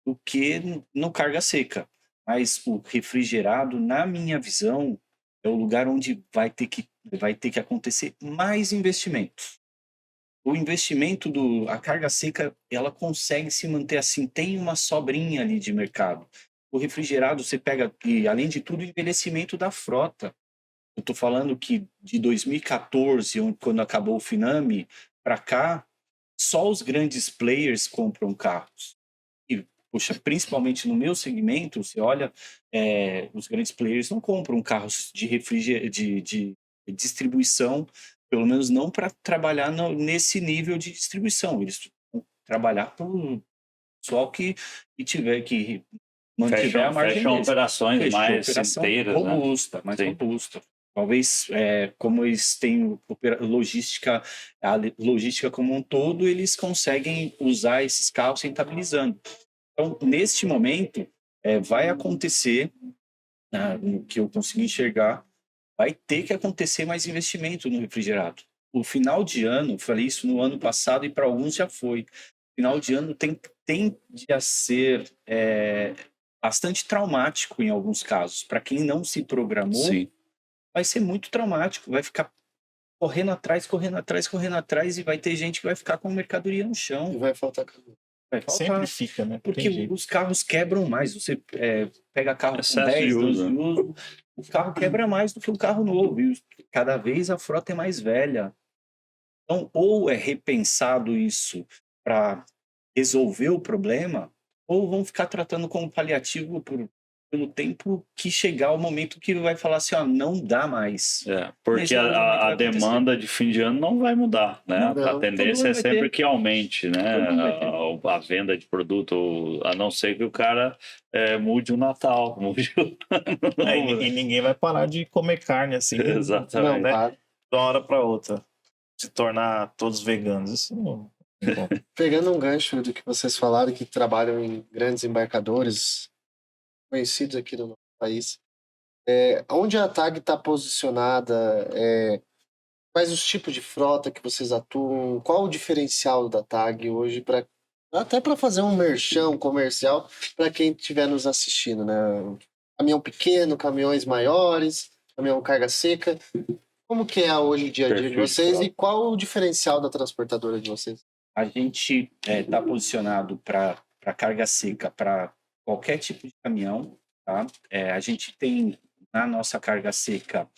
Do que no carga seca. Mas o refrigerado, na minha visão, é o lugar onde vai ter que acontecer mais investimentos. O investimento a carga seca, ela consegue se manter assim, tem uma sobrinha ali de mercado. O refrigerado, você pega, e além de tudo, o envelhecimento da frota. Eu estou falando que de 2014, quando acabou o Finame, para cá, só os grandes players compram carros. E, poxa, principalmente no meu segmento, você olha, os grandes players não compram carros de distribuição, pelo menos não para trabalhar nesse nível de distribuição. Eles vão trabalhar para o pessoal que tiver que mantiver a margem Fecham deles. operações Fechou, mais operação inteiras, né? robusta, mais Sim. robusta. Talvez, como eles têm logística, a logística como um todo, eles conseguem usar esses carros rentabilizando. Então, neste momento, vai acontecer, no que eu consegui enxergar, vai ter que acontecer mais investimento no refrigerado. O final de ano, falei isso no ano passado e para alguns já foi. Final de ano tende a ser bastante traumático em alguns casos. Para quem não se programou, Sim. vai ser muito traumático. Vai ficar correndo atrás, correndo atrás, correndo atrás, e vai ter gente que vai ficar com mercadoria no chão. E vai faltar caminhão. Vai faltar. Sempre fica, né? Porque os carros quebram mais. Você pega carro Excesso com 10 de anos uso. de uso, o carro quebra mais do que um carro novo. E cada vez a frota é mais velha. Então, ou é repensado isso para resolver o problema, ou vão ficar tratando como paliativo pelo tempo que chegar o momento que vai falar assim, ó, não dá mais. Porque Nesse momento a vai acontecer. demanda de fim de ano não vai mudar, né? Não, A tendência é vai sempre ter. que aumente, né? Todo mundo vai ter. A venda de produto, a não ser que o cara mude o Natal, mude o ano. E ninguém vai parar de comer carne assim, Exatamente. Não, né? para. De uma hora para outra. Se tornar todos veganos. Isso não é bom. Pegando um gancho do que vocês falaram, que trabalham em grandes embarcadores conhecidos aqui no nosso país, onde a TAG está posicionada? Quais os tipos de frota que vocês atuam? Qual o diferencial da TAG hoje, até para fazer um merchan comercial para quem estiver nos assistindo, né? Caminhão pequeno, caminhões maiores, caminhão carga seca. Como que é hoje o dia a dia de Perfil de vocês frota. e qual o diferencial da transportadora de vocês? A gente está posicionado para carga seca, para qualquer tipo de caminhão. Tá? A gente tem na nossa carga seca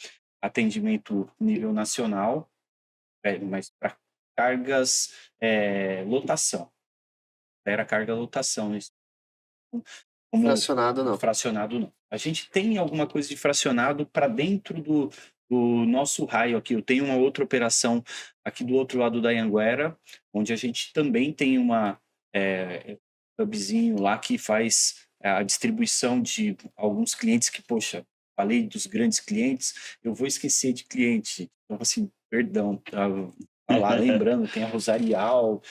atendimento nível nacional, mas para cargas lotação. Era carga lotação. Isso. Fracionado não. Fracionado não. A gente tem alguma coisa de fracionado para dentro do nosso raio aqui. Eu tenho uma outra operação aqui do outro lado da Anhanguera, onde a gente também tem uma hubzinho lá que faz a distribuição de alguns clientes que, poxa, falei dos grandes clientes, eu vou esquecer de cliente. Então, assim, perdão, tá lá lembrando, tem a Rosarial,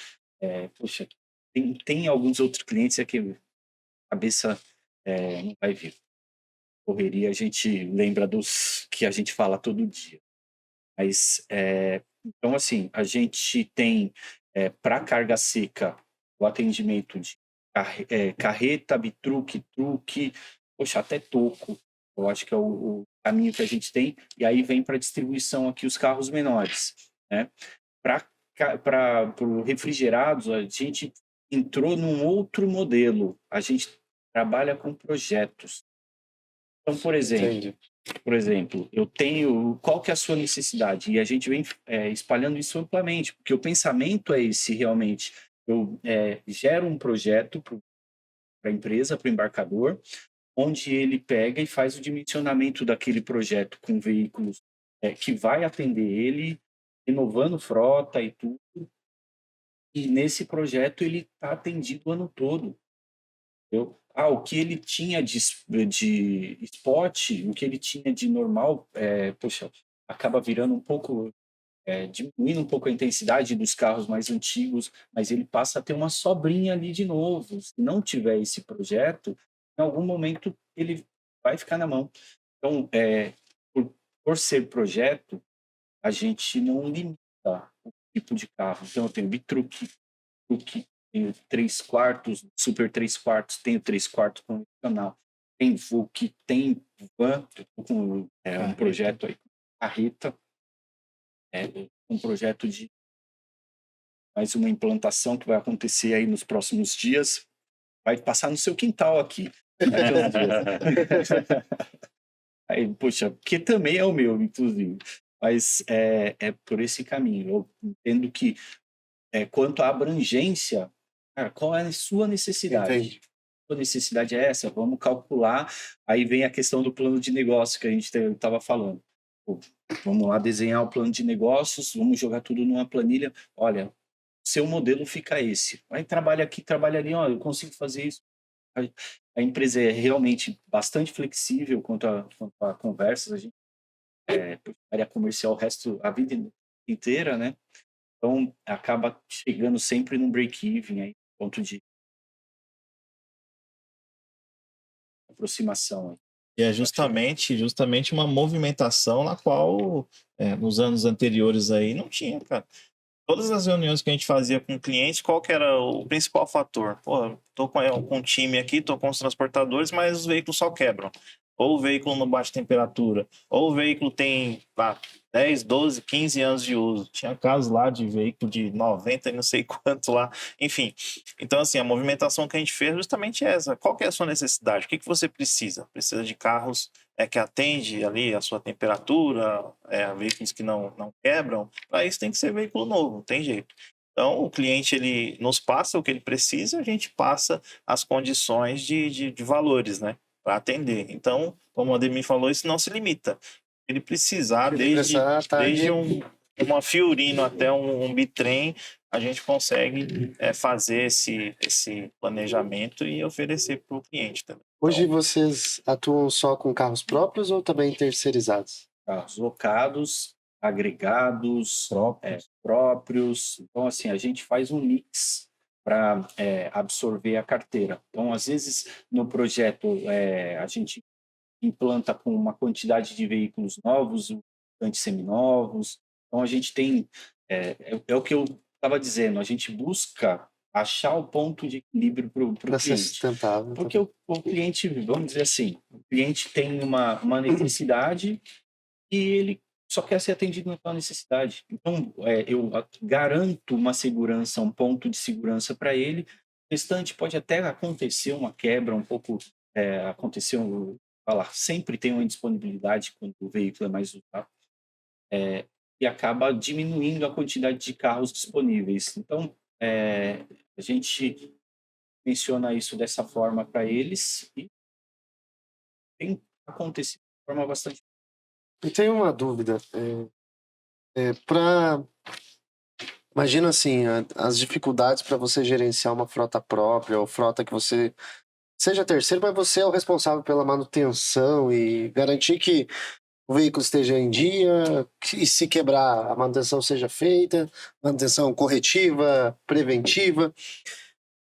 poxa, tem alguns outros clientes aqui, a cabeça não vai vir. Correria, a gente lembra dos que a gente fala todo dia. Mas, então, assim, a gente tem, para carga seca, o atendimento de carreta, bitruque, truque, poxa, até toco. Eu acho que é o caminho que a gente tem. E aí vem para distribuição aqui os carros menores. Né? Para refrigerados, a gente entrou num outro modelo. A gente trabalha com projetos. Então, por exemplo, eu tenho... Qual que é a sua necessidade? E a gente vem espalhando isso amplamente, porque o pensamento é esse realmente. Eu gero um projeto para a empresa, para o embarcador, onde ele pega e faz o dimensionamento daquele projeto com veículos que vai atender ele, renovando frota e tudo. E nesse projeto ele está atendido o ano todo. O que ele tinha de spot, o que ele tinha de normal, poxa, acaba virando um pouco, diminuindo um pouco a intensidade dos carros mais antigos, mas ele passa a ter uma sobrinha ali de novo. Se não tiver esse projeto, em algum momento ele vai ficar na mão. Então, por ser projeto, a gente não limita o tipo de carro. Então, eu tenho bitruque, truque, tenho 3/4, super 3/4, tenho 3/4 convencional. tem VUC, tem van, eu tô com um projeto aí, carreta, um projeto de mais uma implantação que vai acontecer aí nos próximos dias, vai passar no seu quintal aqui. Aí, poxa, que também é o meu, inclusive. Mas é por esse caminho. Eu entendo que, quanto à abrangência, cara, qual é a sua necessidade? Entendi. Sua necessidade é essa? Vamos calcular. Aí vem a questão do plano de negócio que a gente estava falando. Pô, vamos lá desenhar o plano de negócios, vamos jogar tudo numa planilha. Olha, seu modelo fica esse. Aí trabalha aqui, trabalha ali, ó, eu consigo fazer isso. A empresa é realmente bastante flexível quanto a conversas. A gente área comercial o resto, a vida inteira, né? Então, acaba chegando sempre num break-even, aí, ponto de aproximação. Aí. E é justamente uma movimentação na qual, nos anos anteriores aí, não tinha, cara. Todas as reuniões que a gente fazia com clientes, qual que era o principal fator? Pô, tô com um time aqui, tô com os transportadores, mas os veículos só quebram. Ou o veículo não bate temperatura, ou o veículo tem 10, 12, 15 anos de uso. Tinha casos lá de veículo de 90 e não sei quanto lá. Enfim, então assim, a movimentação que a gente fez é justamente essa. Qual que é a sua necessidade? O que você precisa? Precisa de carros que atende ali a sua temperatura, veículos que não quebram. Para isso tem que ser veículo novo, não tem jeito. Então, o cliente ele nos passa o que ele precisa, a gente passa as condições de valores, né? Para atender. Então, como o Ademir falou, isso não se limita. Ele precisar, desde uma Fiorino até um bitrem, a gente consegue fazer esse planejamento e oferecer para o cliente também. Hoje vocês atuam só com carros próprios ou também terceirizados? Carros locados, agregados, próprios. Então, assim, a gente faz um mix para absorver a carteira. Então, às vezes, no projeto, a gente implanta com uma quantidade de veículos novos, seminovos. Então, a gente tem... É o que eu estava dizendo, a gente busca achar o ponto de equilíbrio para o cliente. Sustentável. Porque o cliente, vamos dizer assim, o cliente tem uma necessidade e ele só quer ser atendido naquela necessidade. Então, eu garanto uma segurança, um ponto de segurança para ele. O restante pode até acontecer uma quebra, um pouco, sempre tem uma indisponibilidade quando o veículo é mais usado, e acaba diminuindo a quantidade de carros disponíveis. Então, a gente menciona isso dessa forma para eles e tem acontecido de forma bastante... Eu tenho uma dúvida. Imagina assim, as dificuldades para você gerenciar uma frota própria ou frota que você seja terceiro, mas você é o responsável pela manutenção e garantir que o veículo esteja em dia, que se quebrar a manutenção seja feita, manutenção corretiva, preventiva.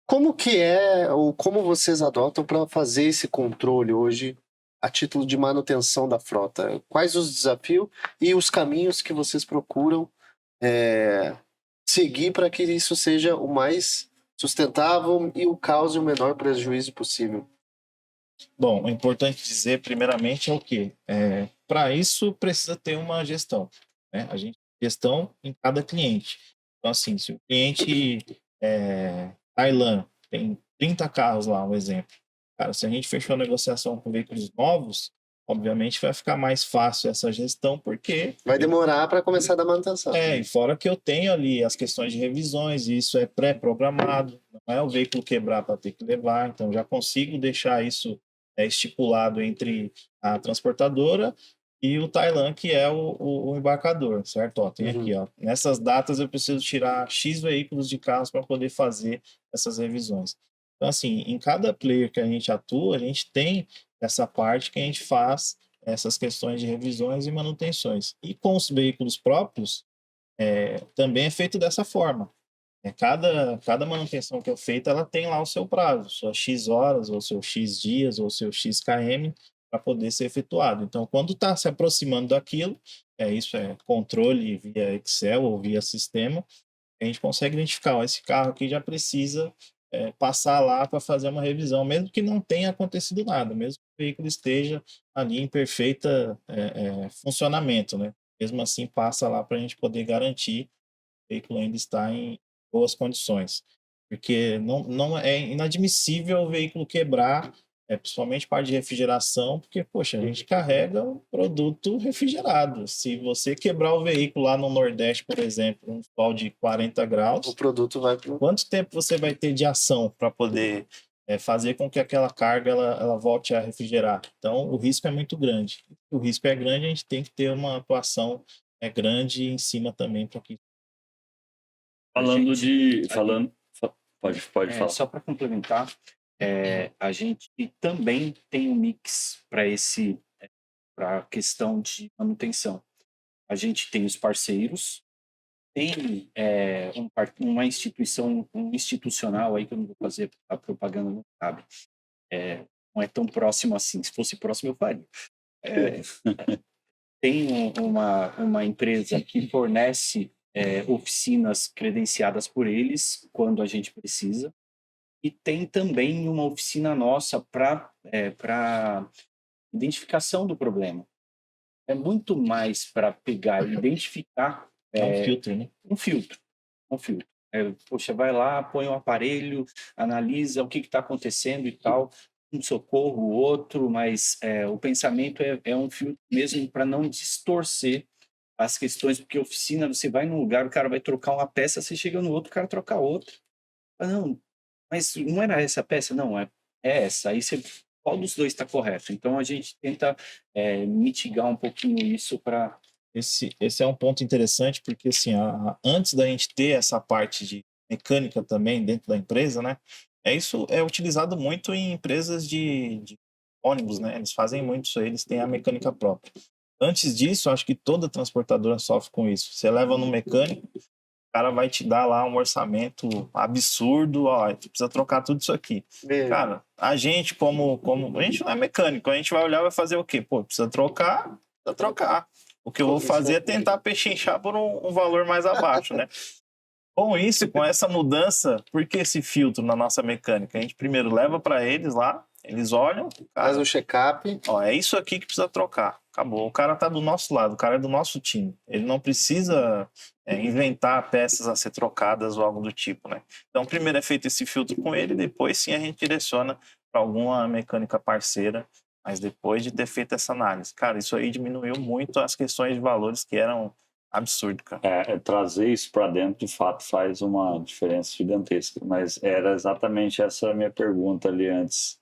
Como que ou como vocês adotam para fazer esse controle hoje a título de manutenção da frota? Quais os desafios e os caminhos que vocês procuram seguir para que isso seja o mais sustentável e cause o menor prejuízo possível? Bom, o importante dizer, primeiramente, é o quê? Para isso, precisa ter uma gestão, né? Gestão em cada cliente. Então, assim, se o cliente Tailan tem 30 carros lá, um exemplo. Cara, se a gente fechou a negociação com veículos novos, obviamente vai ficar mais fácil essa gestão, porque... Vai demorar para começar a dar manutenção. E fora que eu tenho ali as questões de revisões, e isso é pré-programado, não é o veículo quebrar para ter que levar, então já consigo deixar isso estipulado entre a transportadora e o Tailan, que é o embarcador, certo? Ó, tem aqui, ó, nessas datas eu preciso tirar X veículos de carros para poder fazer essas revisões. Então, assim, em cada player que a gente atua, a gente tem essa parte que a gente faz essas questões de revisões e manutenções. E com os veículos próprios, também é feito dessa forma. Cada manutenção que é feita, ela tem lá o seu prazo, suas X horas, ou seu X dias, ou seu X km, para poder ser efetuado. Então, quando está se aproximando daquilo, isso é controle via Excel ou via sistema, a gente consegue identificar, esse carro aqui já precisa passar lá para fazer uma revisão, mesmo que não tenha acontecido nada, mesmo que o veículo esteja ali em perfeita funcionamento, né? Mesmo assim, passa lá para a gente poder garantir que o veículo ainda está em boas condições. Porque não é inadmissível o veículo quebrar, principalmente parte de refrigeração, porque, poxa, a gente carrega um produto refrigerado. Se você quebrar o veículo lá no Nordeste, por exemplo, um sol de 40 graus, O produto vai pro... quanto tempo você vai ter de ação para poder fazer com que aquela carga ela volte a refrigerar? Então, o risco é muito grande. O risco é grande, a gente tem que ter uma atuação grande em cima também para que Falando gente- de. Falando. Pode falar. Só para complementar, a gente também tem um mix para a questão de manutenção. A gente tem os parceiros, tem uma instituição, institucional aí, que eu não vou fazer a propaganda, não sabe. Não é tão próximo assim, se fosse próximo eu faria. Tem uma empresa que fornece oficinas credenciadas por eles, quando a gente precisa, e tem também uma oficina nossa para identificação do problema. É muito mais para pegar e identificar... um filtro, né? Um filtro. Poxa, vai lá, põe o aparelho, analisa o que está acontecendo e tal, um socorro, o outro, mas o pensamento é um filtro mesmo para não distorcer as questões, porque oficina, você vai num lugar, o cara vai trocar uma peça, você chega no outro, o cara troca outra. Não, mas não era essa peça? Não, é essa. Aí você, qual dos dois está correto? Então a gente tenta mitigar um pouquinho isso para... Esse é um ponto interessante, porque assim, antes da gente ter essa parte de mecânica também dentro da empresa, né? Isso é utilizado muito em empresas de ônibus, né? Eles fazem muito isso aí, eles têm a mecânica própria. Antes disso, acho que toda transportadora sofre com isso. Você leva no mecânico, o cara vai te dar lá um orçamento absurdo, ó, tu precisa trocar tudo isso aqui. Cara, a gente como a gente não é mecânico, a gente vai olhar e vai fazer o quê? Pô, precisa trocar. O que eu vou fazer é tentar pechinchar por um valor mais abaixo, né? Com isso, com essa mudança, por que esse filtro na nossa mecânica? A gente primeiro leva para eles lá, eles olham, cara, Faz o check-up. ó, é isso aqui que precisa trocar. Acabou. O cara tá do nosso lado, o cara é do nosso time. Ele não precisa inventar peças a ser trocadas ou algo do tipo, né? Então, primeiro é feito esse filtro com ele, depois sim a gente direciona para alguma mecânica parceira, mas depois de ter feito essa análise. Cara, isso aí diminuiu muito as questões de valores que eram absurdo, cara. Trazer isso para dentro, de fato, faz uma diferença gigantesca. Mas era exatamente essa a minha pergunta ali antes.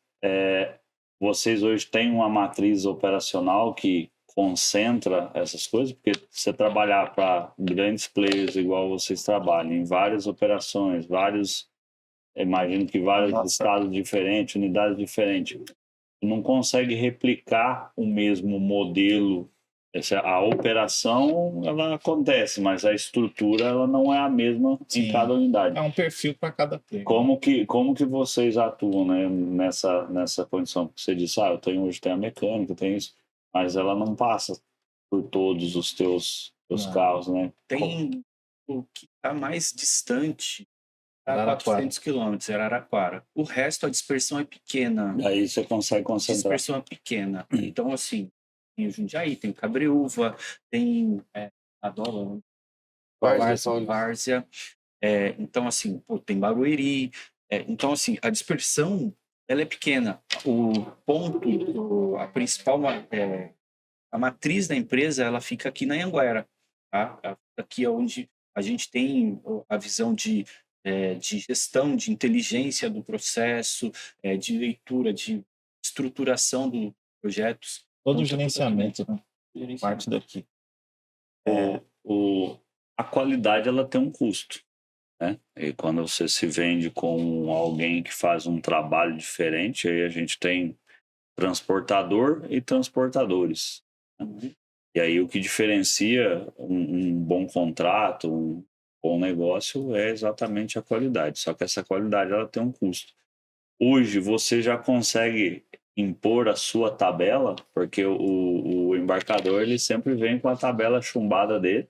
Vocês hoje têm uma matriz operacional que concentra essas coisas? Porque você trabalhar para grandes players igual vocês trabalham, em várias operações, imagino que vários estados diferentes, unidades diferentes, não consegue replicar o mesmo modelo. A operação, ela acontece, mas a estrutura, ela não é a mesma em cada unidade. É um perfil para cada player. Como que vocês atuam, né, nessa condição? Você disse, hoje tem a mecânica, tem isso, mas ela não passa por todos os teus carros, né? Tem o que está mais distante, a Araraquara. 400 quilômetros, era Araraquara. O resto, a dispersão é pequena. Aí você consegue A concentrar. dispersão é pequena. Então, assim, tem o Jundiaí, tem o Cabreúva, tem a Dólar, Várzea. Então, assim, tem Barueri. Então, assim, a dispersão, ela é pequena. O ponto, a principal, a matriz da empresa, ela fica aqui na Anhanguera. Tá? Aqui é onde a gente tem a visão de gestão, de inteligência do processo, de leitura, de estruturação dos projetos. Todo o gerenciamento, né? Parte daqui. A qualidade, ela tem um custo, né? E quando você se vende com alguém que faz um trabalho diferente, aí a gente tem transportador e transportadores. Né? E aí o que diferencia um bom contrato, um bom negócio é exatamente a qualidade. Só que essa qualidade, ela tem um custo. Hoje você já consegue impor a sua tabela, porque o embarcador, ele sempre vem com a tabela chumbada dele,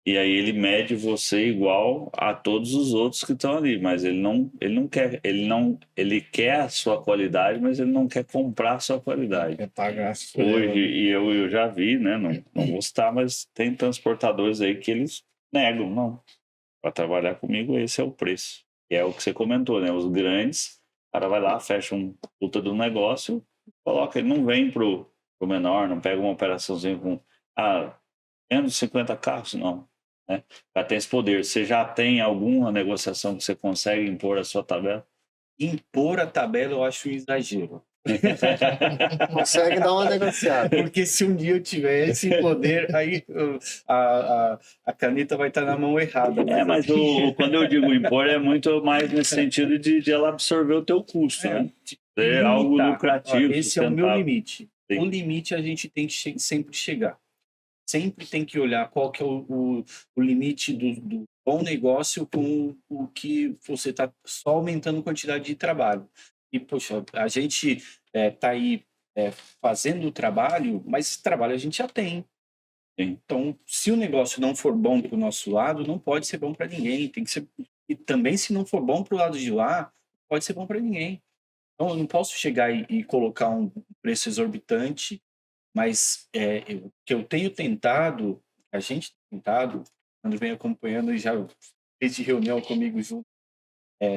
e aí ele mede você igual a todos os outros que estão ali, mas ele não quer, ele quer a sua qualidade, mas ele não quer comprar a sua qualidade. Quer pagar Hoje, e eu já vi, né, não vou citar, mas tem transportadores aí que eles negam, não. Para trabalhar comigo, esse é o preço. E é o que você comentou, né? Os grandes, o cara vai lá, fecha um puta do negócio, coloca, ele não vem pro menor, não pega uma operaçãozinha com menos de 50 carros, não. Né? Já tem esse poder. Você já tem alguma negociação que você consegue impor a sua tabela? Impor a tabela eu acho um exagero. Consegue dar uma negociada. Porque se um dia eu tiver esse poder, aí a caneta vai estar na mão errada. Mas quando eu digo impor, é muito mais nesse sentido de ela absorver o teu custo, né? É algo lucrativo. Esse é o meu limite. Sim. O limite a gente tem que sempre chegar. Sempre tem que olhar qual que é o limite do bom negócio com o que você está só aumentando a quantidade de trabalho. E, poxa, a gente está aí fazendo o trabalho, mas esse trabalho a gente já tem. Sim. Então, se o negócio não for bom para o nosso lado, não pode ser bom para ninguém. Tem que ser. E também, se não for bom para o lado de lá, pode ser bom para ninguém. Então, eu não posso chegar e colocar um preço exorbitante, mas o que eu tenho tentado, a gente tem tentado, quando vem acompanhando e já fez de reunião comigo junto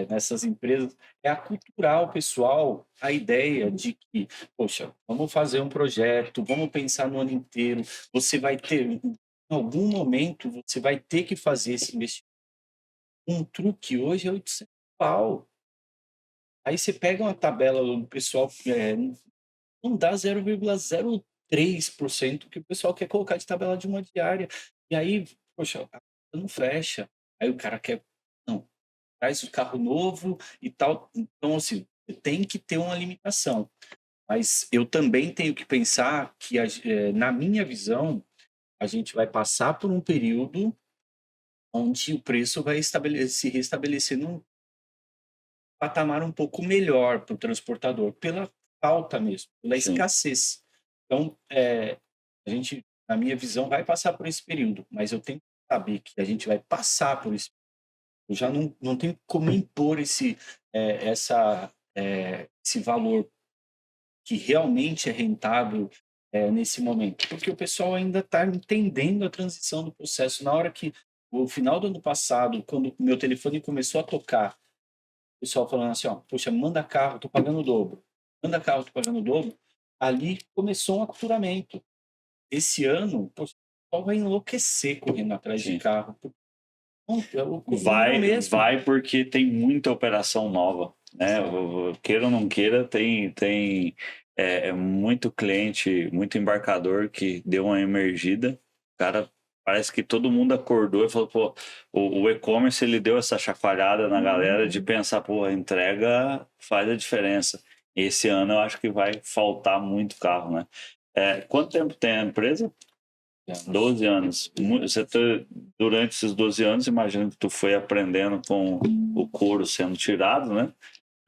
nessas empresas, é aculturar o pessoal a ideia de que, poxa, vamos fazer um projeto, vamos pensar no ano inteiro, você vai ter, em algum momento, você vai ter que fazer esse investimento. Um truque hoje é 800 pau. Aí você pega uma tabela do pessoal, não dá 0,03% que o pessoal quer colocar de tabela de uma diária. E aí, poxa, a conta não fecha. Aí o cara quer, não, traz o carro novo e tal. Então, assim, tem que ter uma limitação. Mas eu também tenho que pensar que, na minha visão, a gente vai passar por um período onde o preço vai se restabelecer num patamar um pouco melhor para o transportador, pela falta mesmo, pela Sim. escassez. Então, a gente, na minha visão, vai passar por esse período, mas eu tenho que saber que a gente vai passar por esse. Eu já não tenho como impor esse valor que realmente é rentável nesse momento, porque o pessoal ainda está entendendo a transição do processo. Na hora que, no final do ano passado, quando o meu telefone começou a tocar, o pessoal falando assim, ó, poxa, manda carro, tô pagando o dobro. Manda carro, tô pagando o dobro. Ali começou um aculturamento. Esse ano, poxa, o pessoal vai enlouquecer correndo atrás de carro. Vai porque tem muita operação nova, né? Queira ou não queira, tem muito cliente, muito embarcador que deu uma emergida. Cara, parece que todo mundo acordou e falou, pô, o e-commerce ele deu essa chacoalhada na galera de pensar, pô, a entrega faz a diferença. Esse ano eu acho que vai faltar muito carro, né? Quanto tempo tem a empresa? 12 anos. Durante esses 12 anos, imagino que tu foi aprendendo com o couro sendo tirado, né?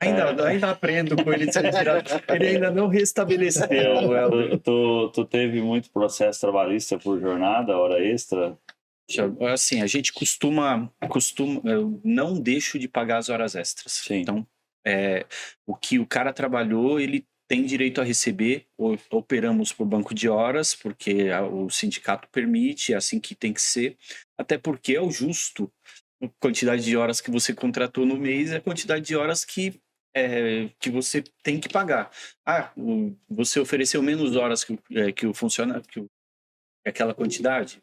Ainda aprendo com ele sendo tirado. Ele ainda não restabeleceu. Tu teve muito processo trabalhista por jornada, hora extra? Assim, a gente costuma eu não deixo de pagar as horas extras. Sim. Então, o que o cara trabalhou, ele tem direito a receber. Operamos por banco de horas, porque o sindicato permite, é assim que tem que ser. Até porque é o justo. A quantidade de horas que você contratou no mês é a quantidade de horas que você tem que pagar. Você ofereceu menos horas que o funcionário, aquela quantidade.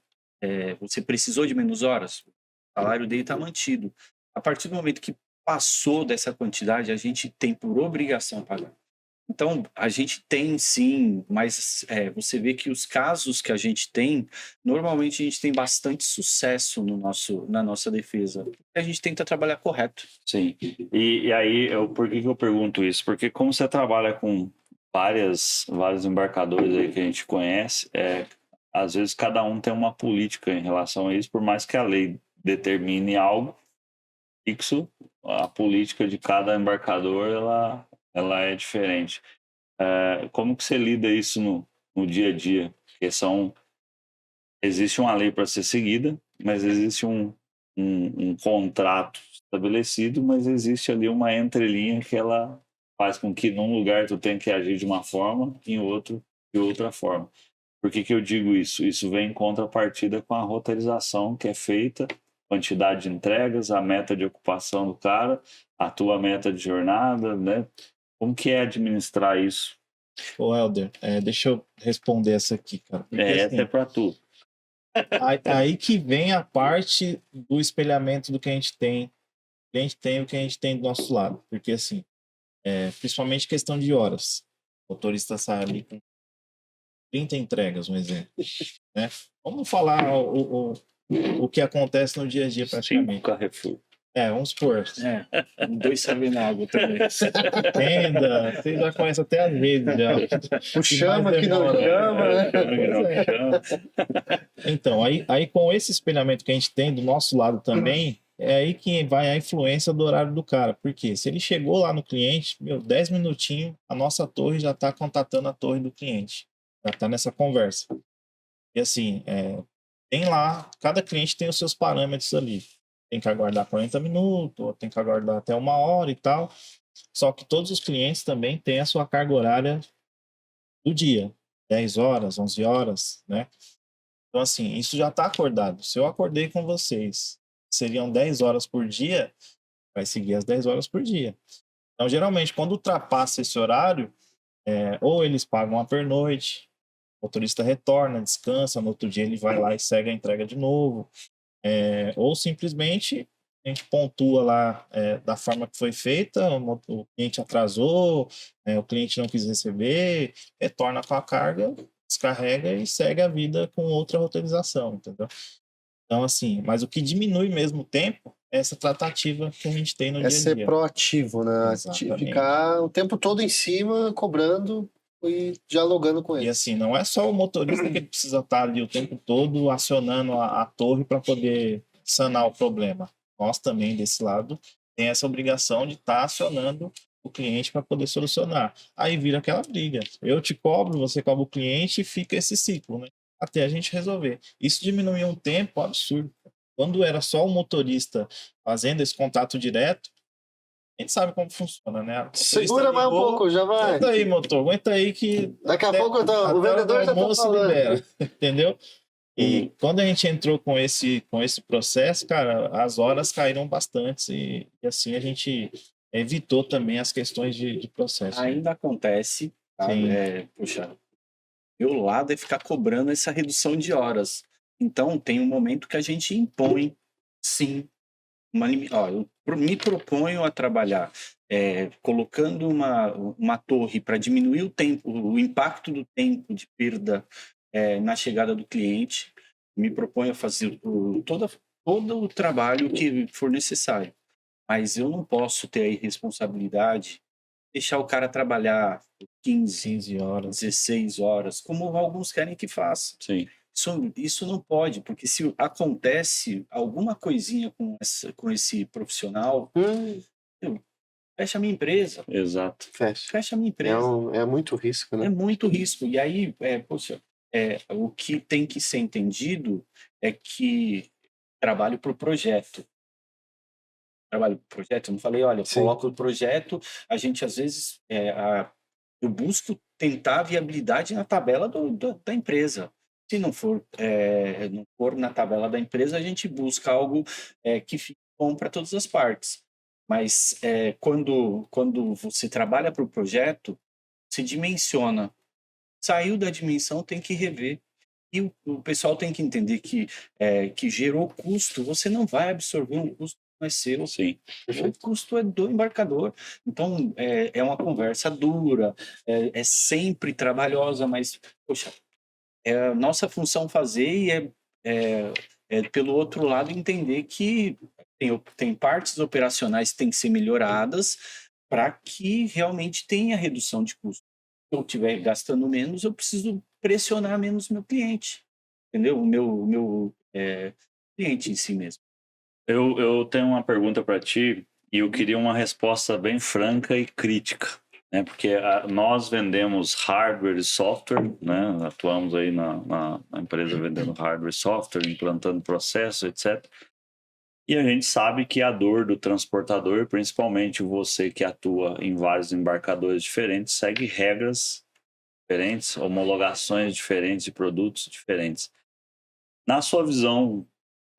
Você precisou de menos horas, o salário dele está mantido. A partir do momento que passou dessa quantidade, a gente tem por obrigação pagar. Então, a gente tem sim, mas você vê que os casos que a gente tem, normalmente a gente tem bastante sucesso na nossa defesa. A gente tenta trabalhar correto. Sim. E aí, por que eu pergunto isso? Porque como você trabalha com vários embarcadores aí que a gente conhece, às vezes cada um tem uma política em relação a isso, por mais que a lei determine algo fixo, a política de cada embarcador, ela é diferente. Como que você lida isso no dia a dia? Porque existe uma lei para ser seguida, mas existe um contrato estabelecido, mas existe ali uma entrelinha que ela faz com que num lugar tu tenha que agir de uma forma, em outro de outra forma. Por que eu digo isso? Isso vem em contrapartida com a roteirização que é feita, quantidade de entregas, a meta de ocupação do cara, a tua meta de jornada, né? Como que é administrar isso? Ô, Helder, deixa eu responder essa aqui, cara. Porque, essa é para tu. Aí que vem a parte do espelhamento do que a gente tem. O que a gente tem, o que a gente tem do nosso lado. Porque, assim, principalmente questão de horas. O motorista sai ali com 30 entregas, um exemplo. Né? Vamos falar o que acontece no dia a dia praticamente. 5 Carrefour. Vamos supor. 2 servem na água também. Entenda, você já conhece até às vezes. Já. O chama que não chama, né? Então, aí com esse espelhamento que a gente tem do nosso lado também, é aí que vai a influência do horário do cara. Porque se ele chegou lá no cliente, 10 minutinhos, a nossa torre já está contatando a torre do cliente. Já está nessa conversa. E assim, tem lá, cada cliente tem os seus parâmetros ali. Tem que aguardar 40 minutos, ou tem que aguardar até 1 hora e tal. Só que todos os clientes também têm a sua carga horária do dia. 10 horas, 11 horas, né? Então, assim, isso já está acordado. Se eu acordei com vocês, seriam 10 horas por dia, vai seguir as 10 horas por dia. Então, geralmente, quando ultrapassa esse horário, ou eles pagam a pernoite, o motorista retorna, descansa, no outro dia ele vai lá e segue a entrega de novo. Ou simplesmente a gente pontua lá da forma que foi feita, o cliente atrasou, o cliente não quis receber, retorna com a carga, descarrega e segue a vida com outra roteirização, entendeu? Então, assim, mas o que diminui mesmo o tempo é essa tratativa que a gente tem no dia a dia. É ser proativo, né? Exatamente. Ficar o tempo todo em cima, cobrando e dialogando com ele. E assim, não é só o motorista que precisa estar ali o tempo todo acionando a torre para poder sanar o problema. Nós também, desse lado, tem essa obrigação de estar acionando o cliente para poder solucionar. Aí vira aquela briga. Eu te cobro, você cobra o cliente e fica esse ciclo, né? Até a gente resolver. Isso diminuiu um tempo absurdo. Quando era só o motorista fazendo esse contato direto, a gente sabe como funciona, né? Segura mais um pouco, já vai. Aguenta aí, motor. Aguenta aí que... Daqui a pouco o vendedor já tá falando. Libera, entendeu? E quando a gente entrou com esse processo, cara, as horas caíram bastante e assim a gente evitou também as questões de processo. Ainda acontece, tá? Puxa, meu lado é ficar cobrando essa redução de horas. Então, tem um momento que a gente impõe, sim, eu me proponho a trabalhar colocando uma torre para diminuir o tempo, o impacto do tempo de perda na chegada do cliente. Me proponho a fazer todo o trabalho que for necessário. Mas eu não posso ter a irresponsabilidade deixar o cara trabalhar 15 horas, 16 horas, como alguns querem que faça. Sim. Isso não pode, porque se acontece alguma coisinha com esse profissional, fecha a minha empresa. Exato. Fecha a minha empresa. É muito risco, né? É muito risco. E aí, o que tem que ser entendido é que trabalho para o projeto. Eu não falei, olha, coloco o projeto, a gente às vezes, eu busco tentar a viabilidade na tabela da empresa. Se não for na tabela da empresa, a gente busca algo que fique bom para todas as partes. Mas quando você trabalha para o projeto, se dimensiona. Saiu da dimensão, tem que rever. E o pessoal tem que entender que gerou custo, você não vai absorver um custo que não é seu. Sim. O custo é do embarcador. Então, é uma conversa dura, é sempre trabalhosa, mas, poxa, é a nossa função fazer e pelo outro lado, entender que tem partes operacionais que têm que ser melhoradas para que realmente tenha redução de custo. Se eu estiver gastando menos, eu preciso pressionar menos meu cliente, entendeu? O meu cliente em si mesmo. Eu tenho uma pergunta para ti e eu queria uma resposta bem franca e crítica. né? Porque nós vendemos hardware e software, né? Atuamos aí na empresa vendendo hardware e software, implantando processo, etc. E a gente sabe que a dor do transportador, principalmente você que atua em vários embarcadores diferentes, segue regras diferentes, homologações diferentes de produtos diferentes. Na sua visão,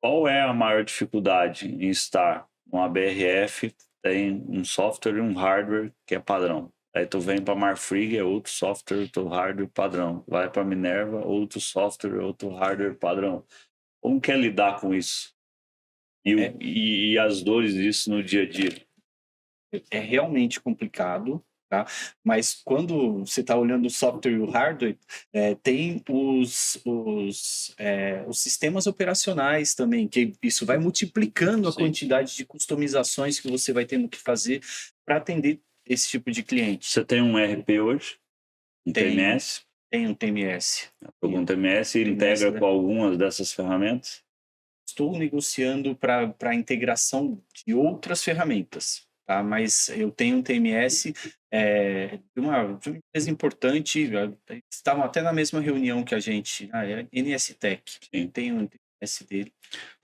qual é a maior dificuldade em estar numa BRF, tem um software e um hardware que é padrão? Aí tu vem para Marfrig, é outro software, outro hardware padrão. Vai para Minerva, outro software, outro hardware padrão. Como que é lidar com isso? E as dores disso no dia a dia? É realmente complicado, tá? Mas quando você está olhando o software e o hardware, tem os sistemas operacionais também, que isso vai multiplicando a quantidade de customizações que você vai tendo que fazer para atender esse tipo de cliente. Você tem um ERP hoje? Um TMS? Tem um TMS. Algum TMS e integra com algumas dessas ferramentas? Estou negociando para a integração de outras ferramentas, tá? Mas eu tenho um TMS de uma empresa importante, estavam até na mesma reunião que a gente, é NSTech, tem um TMS dele.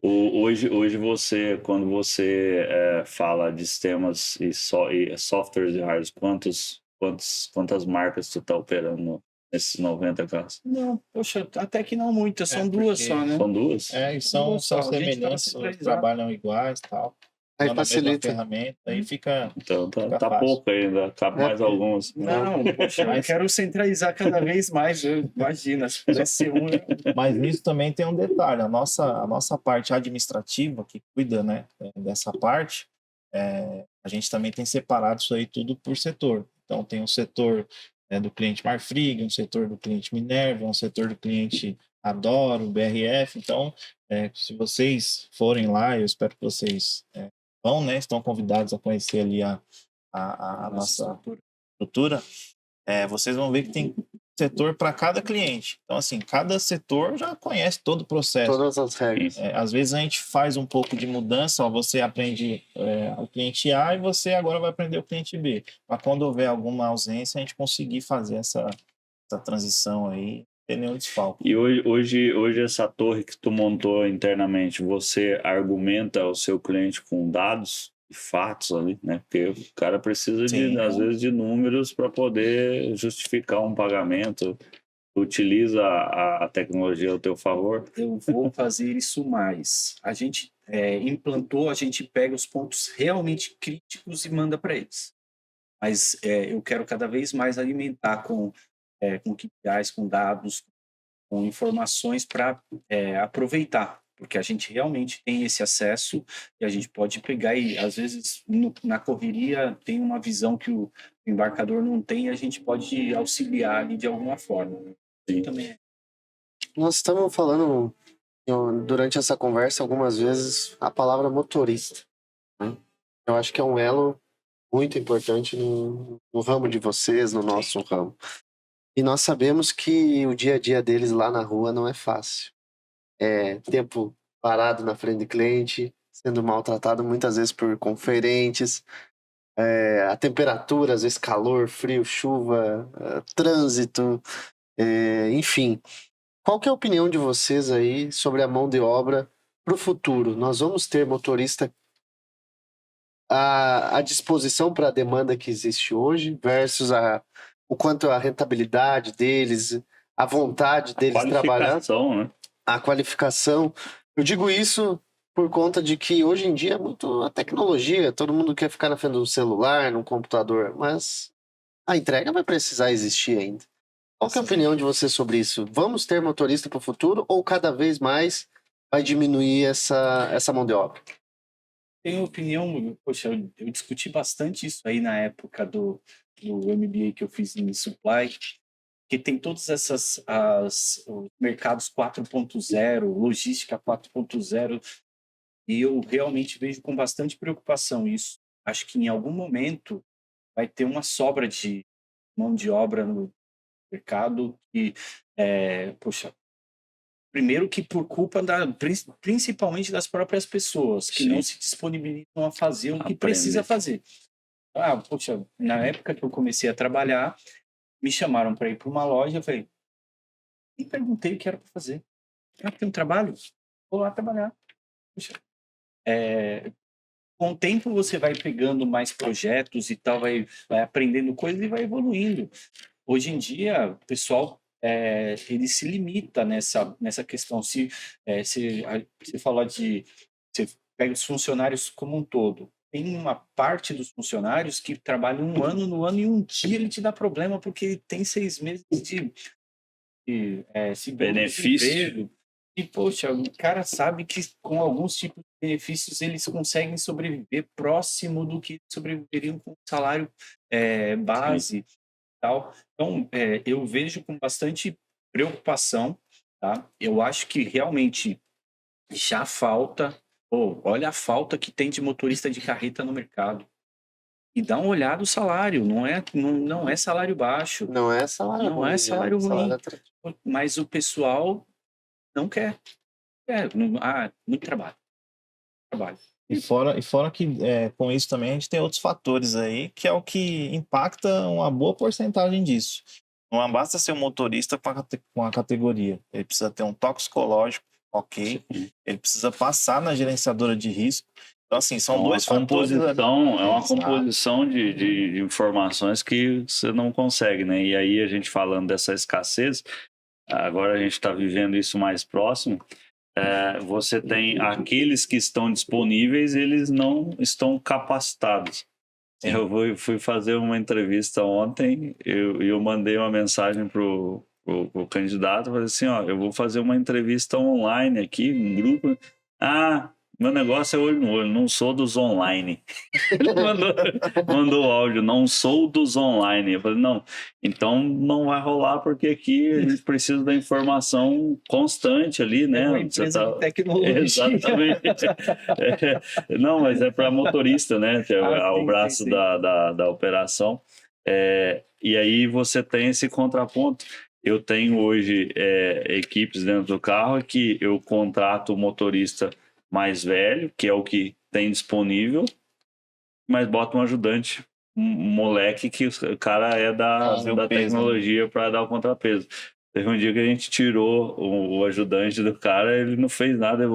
Hoje você, quando você fala de sistemas e softwares e hardwares, quantas marcas tu está operando nesses 90 casos? Não, poxa, até que não muitas, são duas só, né? São duas? E são semelhantes, trabalham iguais e tal. Aí facilita. Ferramenta, aí fica. Então fica tá pouco ainda, cabe mais alguns. Não, poxa, eu quero centralizar cada vez mais. Imagina, se pudesse um. Mas nisso também tem um detalhe: a nossa parte administrativa, que cuida, né, dessa parte, a gente também tem separado isso aí tudo por setor. Então, tem um setor do cliente Marfrig, um setor do cliente Minerva, um setor do cliente Adoro, BRF. Então, se vocês forem lá, eu espero que vocês vão, né? Estão convidados a conhecer ali a nossa estrutura. Vocês vão ver que tem setor para cada cliente. Então, assim, cada setor já conhece todo o processo. Todas as regras. Às vezes a gente faz um pouco de mudança, você aprende o cliente A e você agora vai aprender o cliente B. Mas quando houver alguma ausência, a gente conseguir fazer essa transição aí, não tem nenhum desfalque. E hoje essa torre que tu montou internamente, você argumenta o seu cliente com dados e fatos ali, né? Porque o cara precisa às vezes de números para poder justificar um pagamento. Utiliza a tecnologia ao teu favor? Eu vou fazer isso mais. A gente implantou, a gente pega os pontos realmente críticos e manda para eles. Mas eu quero cada vez mais alimentar com KPIs, com dados, com informações para aproveitar, porque a gente realmente tem esse acesso e a gente pode pegar e, às vezes, na correria, tem uma visão que o embarcador não tem e a gente pode auxiliar ali de alguma forma. Sim. Também. Nós estamos falando durante essa conversa algumas vezes a palavra motorista, né? Eu acho que é um elo muito importante no ramo de vocês, no nosso ramo. E nós sabemos que o dia a dia deles lá na rua não é fácil. Tempo parado na frente do cliente, sendo maltratado muitas vezes por conferentes, a temperatura, às vezes calor, frio, chuva, trânsito, enfim. Qual que é a opinião de vocês aí sobre a mão de obra para o futuro? Nós vamos ter motorista à disposição para a demanda que existe hoje versus o quanto a rentabilidade deles, a vontade deles trabalhar. Né? A qualificação. Eu digo isso por conta de que hoje em dia é muito a tecnologia, todo mundo quer ficar na frente do celular, no computador, mas a entrega vai precisar existir ainda. Qual que é a opinião de você sobre isso? Vamos ter motorista para o futuro ou cada vez mais vai diminuir essa mão de obra? Tenho opinião, poxa, eu discuti bastante isso aí na época do MBA que eu fiz em Supply, que tem todas essas os mercados 4.0, logística 4.0, e eu realmente vejo com bastante preocupação isso. Acho que em algum momento vai ter uma sobra de mão de obra no mercado e, poxa, primeiro que por culpa principalmente das próprias pessoas, que não se disponibilizam a fazer o que precisa fazer. Poxa, na época que eu comecei a trabalhar, me chamaram para ir para uma loja, eu falei, e perguntei o que era para fazer. Tem um trabalho? Vou lá trabalhar. Puxa, com o tempo você vai pegando mais projetos e tal, vai aprendendo coisas e vai evoluindo. Hoje em dia, o pessoal ele se limita nessa questão. Se você falar você pega os funcionários como um todo, tem uma parte dos funcionários que trabalham um ano no ano e um dia ele te dá problema porque ele tem 6 meses de benefício. E, poxa, o cara sabe que com alguns tipos de benefícios eles conseguem sobreviver próximo do que sobreviveriam com o salário base e tal. Então, eu vejo com bastante preocupação, tá? Eu acho que realmente já falta... olha a falta que tem de motorista de carreta no mercado. E dá uma olhada no salário, não é salário baixo. Não é salário Não ruim. é salário ruim. Atrativo. Mas o pessoal não quer. Muito trabalho. E fora que com isso também a gente tem outros fatores aí, que é o que impacta uma boa porcentagem disso. Não basta ser um motorista com a categoria. Ele precisa ter um toxicológico, ok. Ele precisa passar na gerenciadora de risco. Então, assim, são dois fatores. É uma composição de informações que você não consegue, né? E aí a gente falando dessa escassez, agora a gente está vivendo isso mais próximo. Você tem aqueles que estão disponíveis, eles não estão capacitados. Sim. Eu fui fazer uma entrevista ontem e eu mandei uma mensagem pro candidato, falei assim, eu vou fazer uma entrevista online aqui, um grupo. Meu negócio é olho no olho, não sou dos online. Ele mandou o áudio, não sou dos online. Eu falei, não, então não vai rolar, porque aqui a gente precisa da informação constante ali, né? É uma empresa de tecnologia. Exatamente. Não, mas é para motorista, né? Que é o braço sim. Da operação. E aí você tem esse contraponto. Eu tenho hoje equipes dentro do carro que eu contrato o motorista mais velho, que é o que tem disponível, mas bota um ajudante, um moleque que o cara é da tecnologia para dar o contrapeso. Teve um dia que a gente tirou o ajudante do cara, ele não fez nada, eu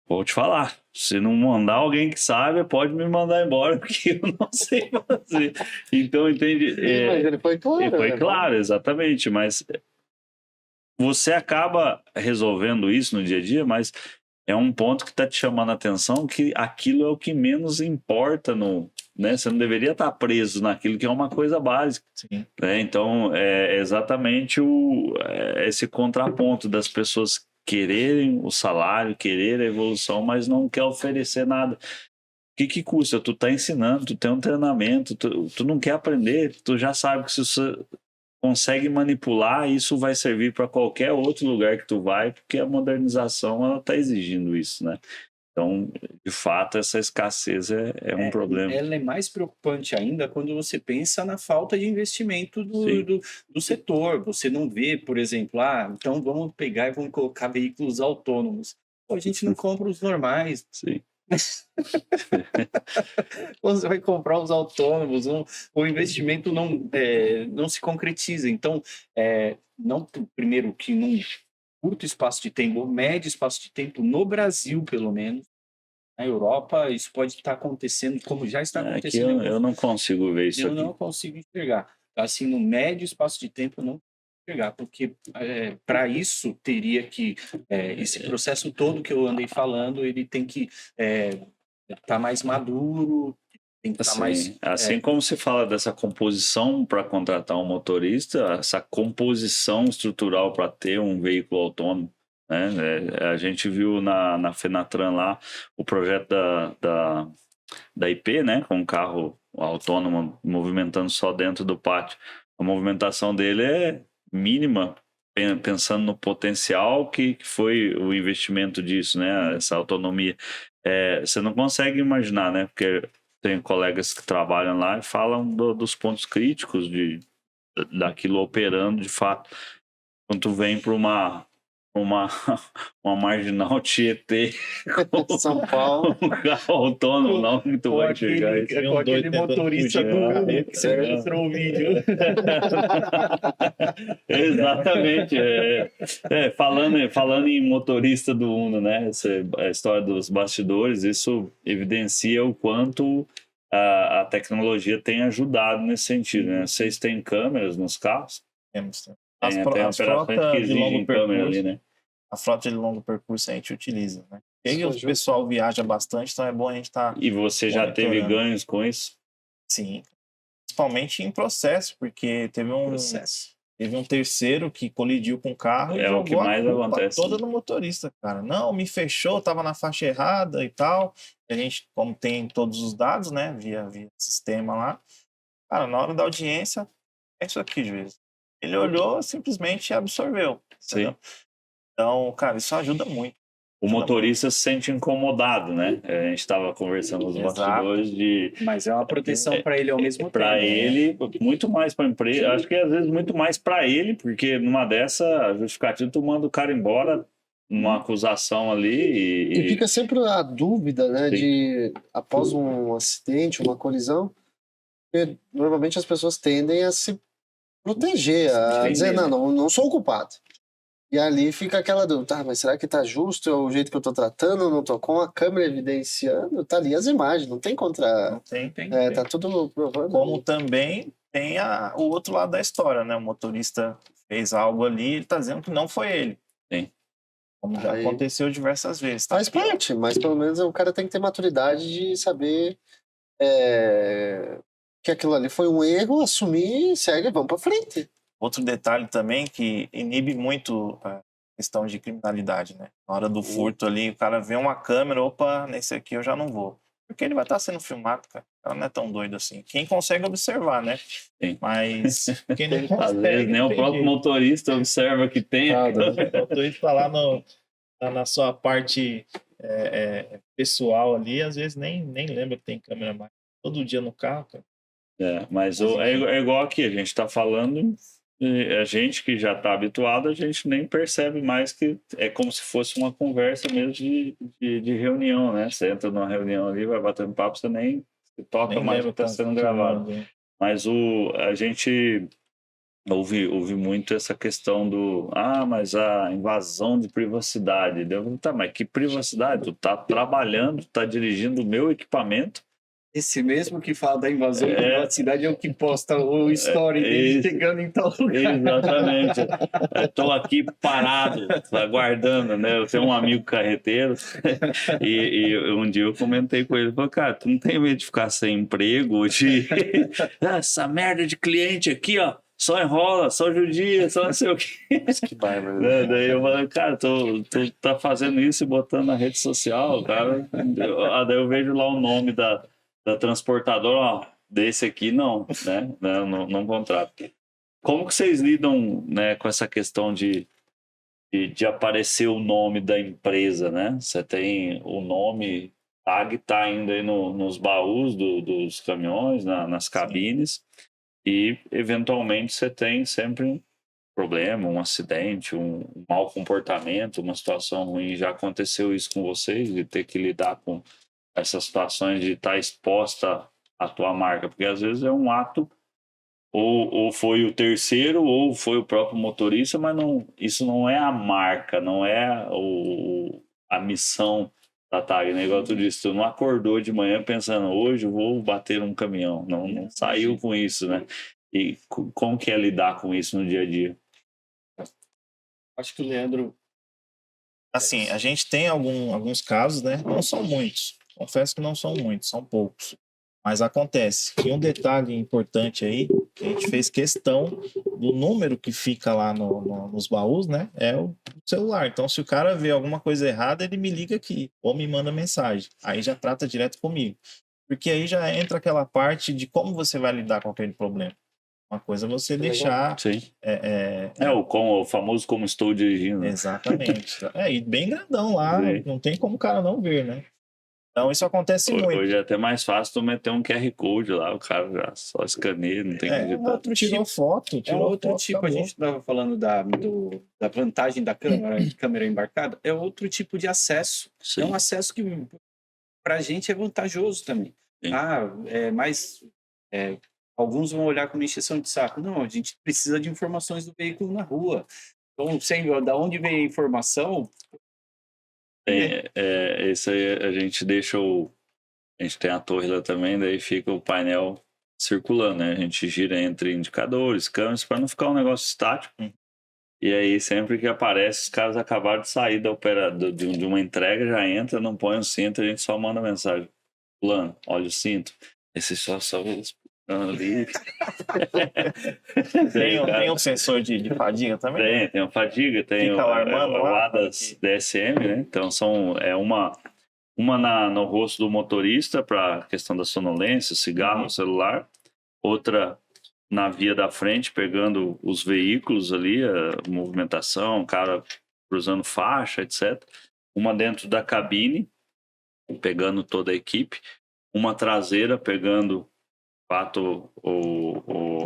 vou te falar, se não mandar alguém que sabe, pode me mandar embora, porque eu não sei fazer. Então, entende? Sim, mas ele foi claro. Ele foi claro, exatamente, mas você acaba resolvendo isso no dia a dia, mas é um ponto que está te chamando a atenção, que aquilo é o que menos importa, né? Você não deveria estar preso naquilo que é uma coisa básica. Né? Então, é exatamente esse contraponto das pessoas quererem o salário, querer a evolução, mas não quer oferecer nada. O que custa? Tu tá ensinando, tu tem um treinamento, tu não quer aprender, tu já sabe que se você consegue manipular, isso vai servir para qualquer outro lugar que tu vai, porque a modernização ela está exigindo isso, né? Então, de fato, essa escassez é um problema. Ela é mais preocupante ainda quando você pensa na falta de investimento do setor. Você não vê, por exemplo, então vamos pegar e vamos colocar veículos autônomos. A gente não compra os normais. Sim. Você vai comprar os autônomos, o investimento não se concretiza. Então, não, primeiro, que num curto espaço de tempo, médio espaço de tempo, no Brasil, pelo menos, na Europa, isso pode estar acontecendo, como já está acontecendo. Eu não consigo ver isso aqui. Eu não consigo enxergar. Assim, no médio espaço de tempo, eu não chegar, porque para isso teria que esse processo todo que eu andei falando, ele tem que estar mais maduro, tem que estar mais... Assim como se fala dessa composição para contratar um motorista, essa composição estrutural para ter um veículo autônomo, né? A gente viu na Fenatran lá o projeto da IP, né? Com um carro autônomo movimentando só dentro do pátio. A movimentação dele é mínima, pensando no potencial que foi o investimento disso, né? Essa autonomia. Você não consegue imaginar, né? Porque tem colegas que trabalham lá e falam dos pontos críticos daquilo operando de fato. Quando tu vem para uma marginal Tietê São Paulo. um carro autônomo, não que tu vai enxergar isso. Com aquele motorista do que você mostrou o vídeo. Exatamente. Falando em motorista do Uno, né? A história dos bastidores, isso evidencia o quanto a tecnologia tem ajudado nesse sentido, né? Vocês têm câmeras nos carros? Temos. Tem até operações que exigem câmera ali, né? A frota de longo percurso a gente utiliza, né? E aí o pessoal viaja bastante, então é bom a gente estar... E você já teve ganhos com isso? Sim. Principalmente em processo, porque teve um terceiro que colidiu com o carro e o que mais acontece toda no motorista, cara. Não, me fechou, tava na faixa errada e tal. E a gente, como tem todos os dados, né, via sistema lá, cara, na hora da audiência, é isso aqui, juiz. Ele olhou, simplesmente absorveu. Entendeu? Então, cara, isso ajuda muito. O motorista se sente incomodado, né? A gente estava conversando nos bastidores de... Mas é uma proteção para ele ao mesmo tempo. Para ele, muito mais para a empresa. Acho que às vezes muito mais para ele, porque numa dessa, a justificativa, tu manda o cara embora numa acusação ali E fica sempre a dúvida, né? De após um acidente, uma colisão, porque normalmente as pessoas tendem a se proteger, a dizer, não sou o culpado. E ali fica aquela dúvida, tá, mas será que tá justo o jeito que eu tô tratando? Não tô com a câmera evidenciando? Tá ali as imagens, não tem contra... Não tem. Tá tudo provando. Como também tem o outro lado da história, né? O motorista fez algo ali, ele tá dizendo que não foi ele. Sim. Como já aconteceu diversas vezes. Tá? Faz parte, mas pelo menos o cara tem que ter maturidade de saber que aquilo ali foi um erro, assumir, segue, vamos pra frente. Outro detalhe também que inibe muito a questão de criminalidade, né? Na hora do furto ali, o cara vê uma câmera, opa, nesse aqui eu já não vou. Porque ele vai estar sendo filmado, cara. O cara não é tão doido assim. Quem consegue observar, né? Sim. Mas quem não consegue... Às vezes nem o próprio motorista observa que tem. O motorista lá na sua parte pessoal ali, às vezes nem lembra que tem câmera mais. Todo dia no carro, cara. Mas é igual aqui, a gente está falando... A gente que já está habituado, a gente nem percebe mais que é como se fosse uma conversa mesmo de reunião, né? Você entra numa reunião ali, vai batendo papo, você nem toca mais que está sendo gravado. Mas a gente ouve muito essa questão mas a invasão de privacidade. Tá, mas que privacidade? Tu tá trabalhando, tu tá dirigindo o meu equipamento. Esse mesmo que fala da invasão de privacidade é o que posta o story dele chegando em tal lugar. Exatamente. Estou aqui parado, aguardando, né? Eu tenho um amigo carreteiro e um dia eu comentei com ele, falei, cara, tu não tem medo de ficar sem emprego? Essa merda de cliente aqui, ó, só enrola, só judia, só não sei o quê. Que bárbaro. Daí eu falei, cara, tu tá fazendo isso e botando na rede social, cara. Daí eu vejo lá o nome da transportadora, ó, desse aqui não, né? Não contrato. Como que vocês lidam, né, com essa questão de aparecer o nome da empresa, né? Você tem o nome, tag tá ainda aí nos baús dos caminhões, nas cabines, e eventualmente você tem sempre um problema, um acidente, um mau comportamento, uma situação ruim. Já aconteceu isso com vocês, de ter que lidar com essas situações de estar exposta à tua marca, porque às vezes é um ato, ou foi o terceiro, ou foi o próprio motorista, mas isso não é a marca, não é a missão da tag, né? Igual tu disse, tu não acordou de manhã pensando, hoje eu vou bater um caminhão, não saiu com isso, né? E como que é lidar com isso no dia a dia? Acho que o Leandro... Assim, a gente tem alguns casos, né? Não são muitos. Confesso que não são muitos, são poucos. Mas acontece. E um detalhe importante aí, que a gente fez questão do número que fica lá nos baús, né? É o celular. Então, se o cara vê alguma coisa errada, ele me liga aqui ou me manda mensagem. Aí já trata direto comigo. Porque aí já entra aquela parte de como você vai lidar com aquele problema. Uma coisa é você deixar... Sim. O famoso como estou dirigindo. Exatamente. E bem grandão lá, não tem como o cara não ver, né? Então isso acontece muito. Hoje é até mais fácil tu meter um QR Code lá, o cara já só escaneia, não tem que digitar. Outro tirou foto. É outro foto, tipo, acabou. a gente estava falando da vantagem da câmera embarcada, é outro tipo de acesso. Sim. É um acesso que para a gente é vantajoso também. Sim. Mas alguns vão olhar como encheção de saco. Não, a gente precisa de informações do veículo na rua. Então, da onde vem a informação? Esse aí a gente deixa a gente tem a torre lá também, daí fica o painel circulando, né? A gente gira entre indicadores, câmeras, para não ficar um negócio estático. E aí, sempre que aparece, os caras acabaram de sair de uma entrega, já entra, não põe o cinto, a gente só manda mensagem. Fulano, olha o cinto. Esse só ali. Tem um sensor de fadiga também? Tem uma fadiga, tem o ADAS DSM, né? Então uma no rosto do motorista para questão da sonolência, cigarro, celular. Outra na via da frente, pegando os veículos ali, a movimentação, o cara cruzando faixa, etc. Uma dentro da cabine, pegando toda a equipe. Uma traseira, pegando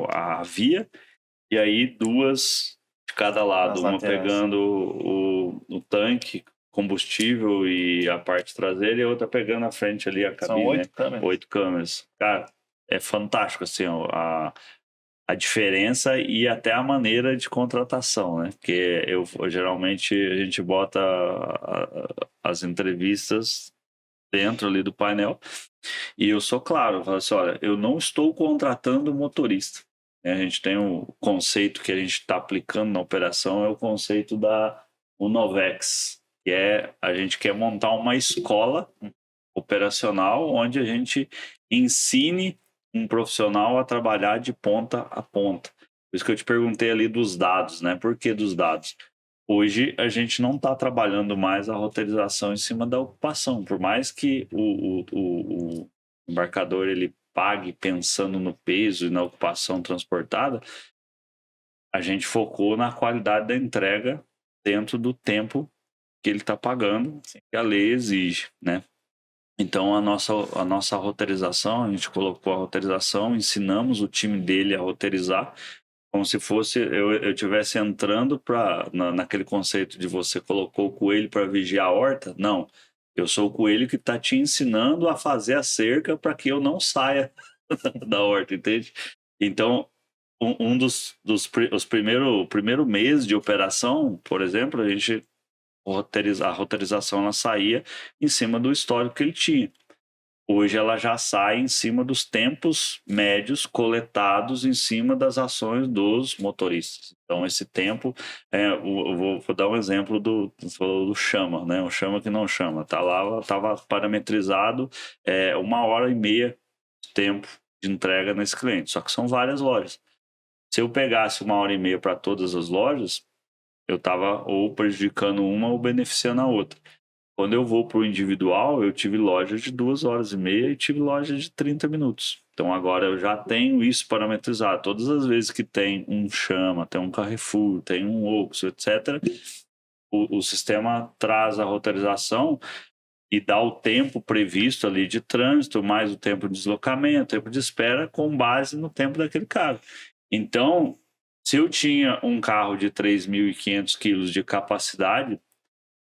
a via. E aí duas de cada lado. Uma pegando o tanque, combustível e a parte traseira, e a outra pegando a frente ali, a cabine. São 8 câmeras. 8 câmeras. Cara, é fantástico, assim, a diferença e até a maneira de contratação, né? Porque geralmente a gente bota as entrevistas dentro ali do painel e eu sou claro, eu falo assim, olha, eu não estou contratando motorista. A gente tem um conceito que a gente está aplicando na operação, é o conceito da Unovex, que a gente quer montar uma escola operacional onde a gente ensine um profissional a trabalhar de ponta a ponta. Por isso que eu te perguntei ali dos dados, né? Por que dos dados? Hoje a gente não está trabalhando mais a roteirização em cima da ocupação, por mais que o embarcador ele pague pensando no peso e na ocupação transportada, a gente focou na qualidade da entrega dentro do tempo que ele está pagando, que a lei exige, né? Então, a nossa roteirização, a gente colocou a roteirização, ensinamos o time dele a roteirizar, como se fosse eu estivesse entrando naquele conceito de você colocou o coelho para vigiar a horta. Não, eu sou o coelho que está te ensinando a fazer a cerca para que eu não saia da horta, entende? Então, o primeiro mês de operação, por exemplo, a roteirização ela saía em cima do histórico que ele tinha. Hoje ela já sai em cima dos tempos médios coletados em cima das ações dos motoristas. Então esse tempo, eu vou dar um exemplo do chama, né? O chama que não chama. Tá lá, estava parametrizado 1h30 de tempo de entrega nesse cliente. Só que são várias lojas. Se eu pegasse 1h30 para todas as lojas, eu estava ou prejudicando uma ou beneficiando a outra. Quando eu vou para o individual, eu tive loja de 2h30 e tive loja de 30 minutos. Então agora eu já tenho isso parametrizado. Todas as vezes que tem um Chama, tem um Carrefour, tem um Oxxo, etc., o sistema traz a roteirização e dá o tempo previsto ali de trânsito, mais o tempo de deslocamento, tempo de espera, com base no tempo daquele carro. Então, se eu tinha um carro de 3.500 quilos de capacidade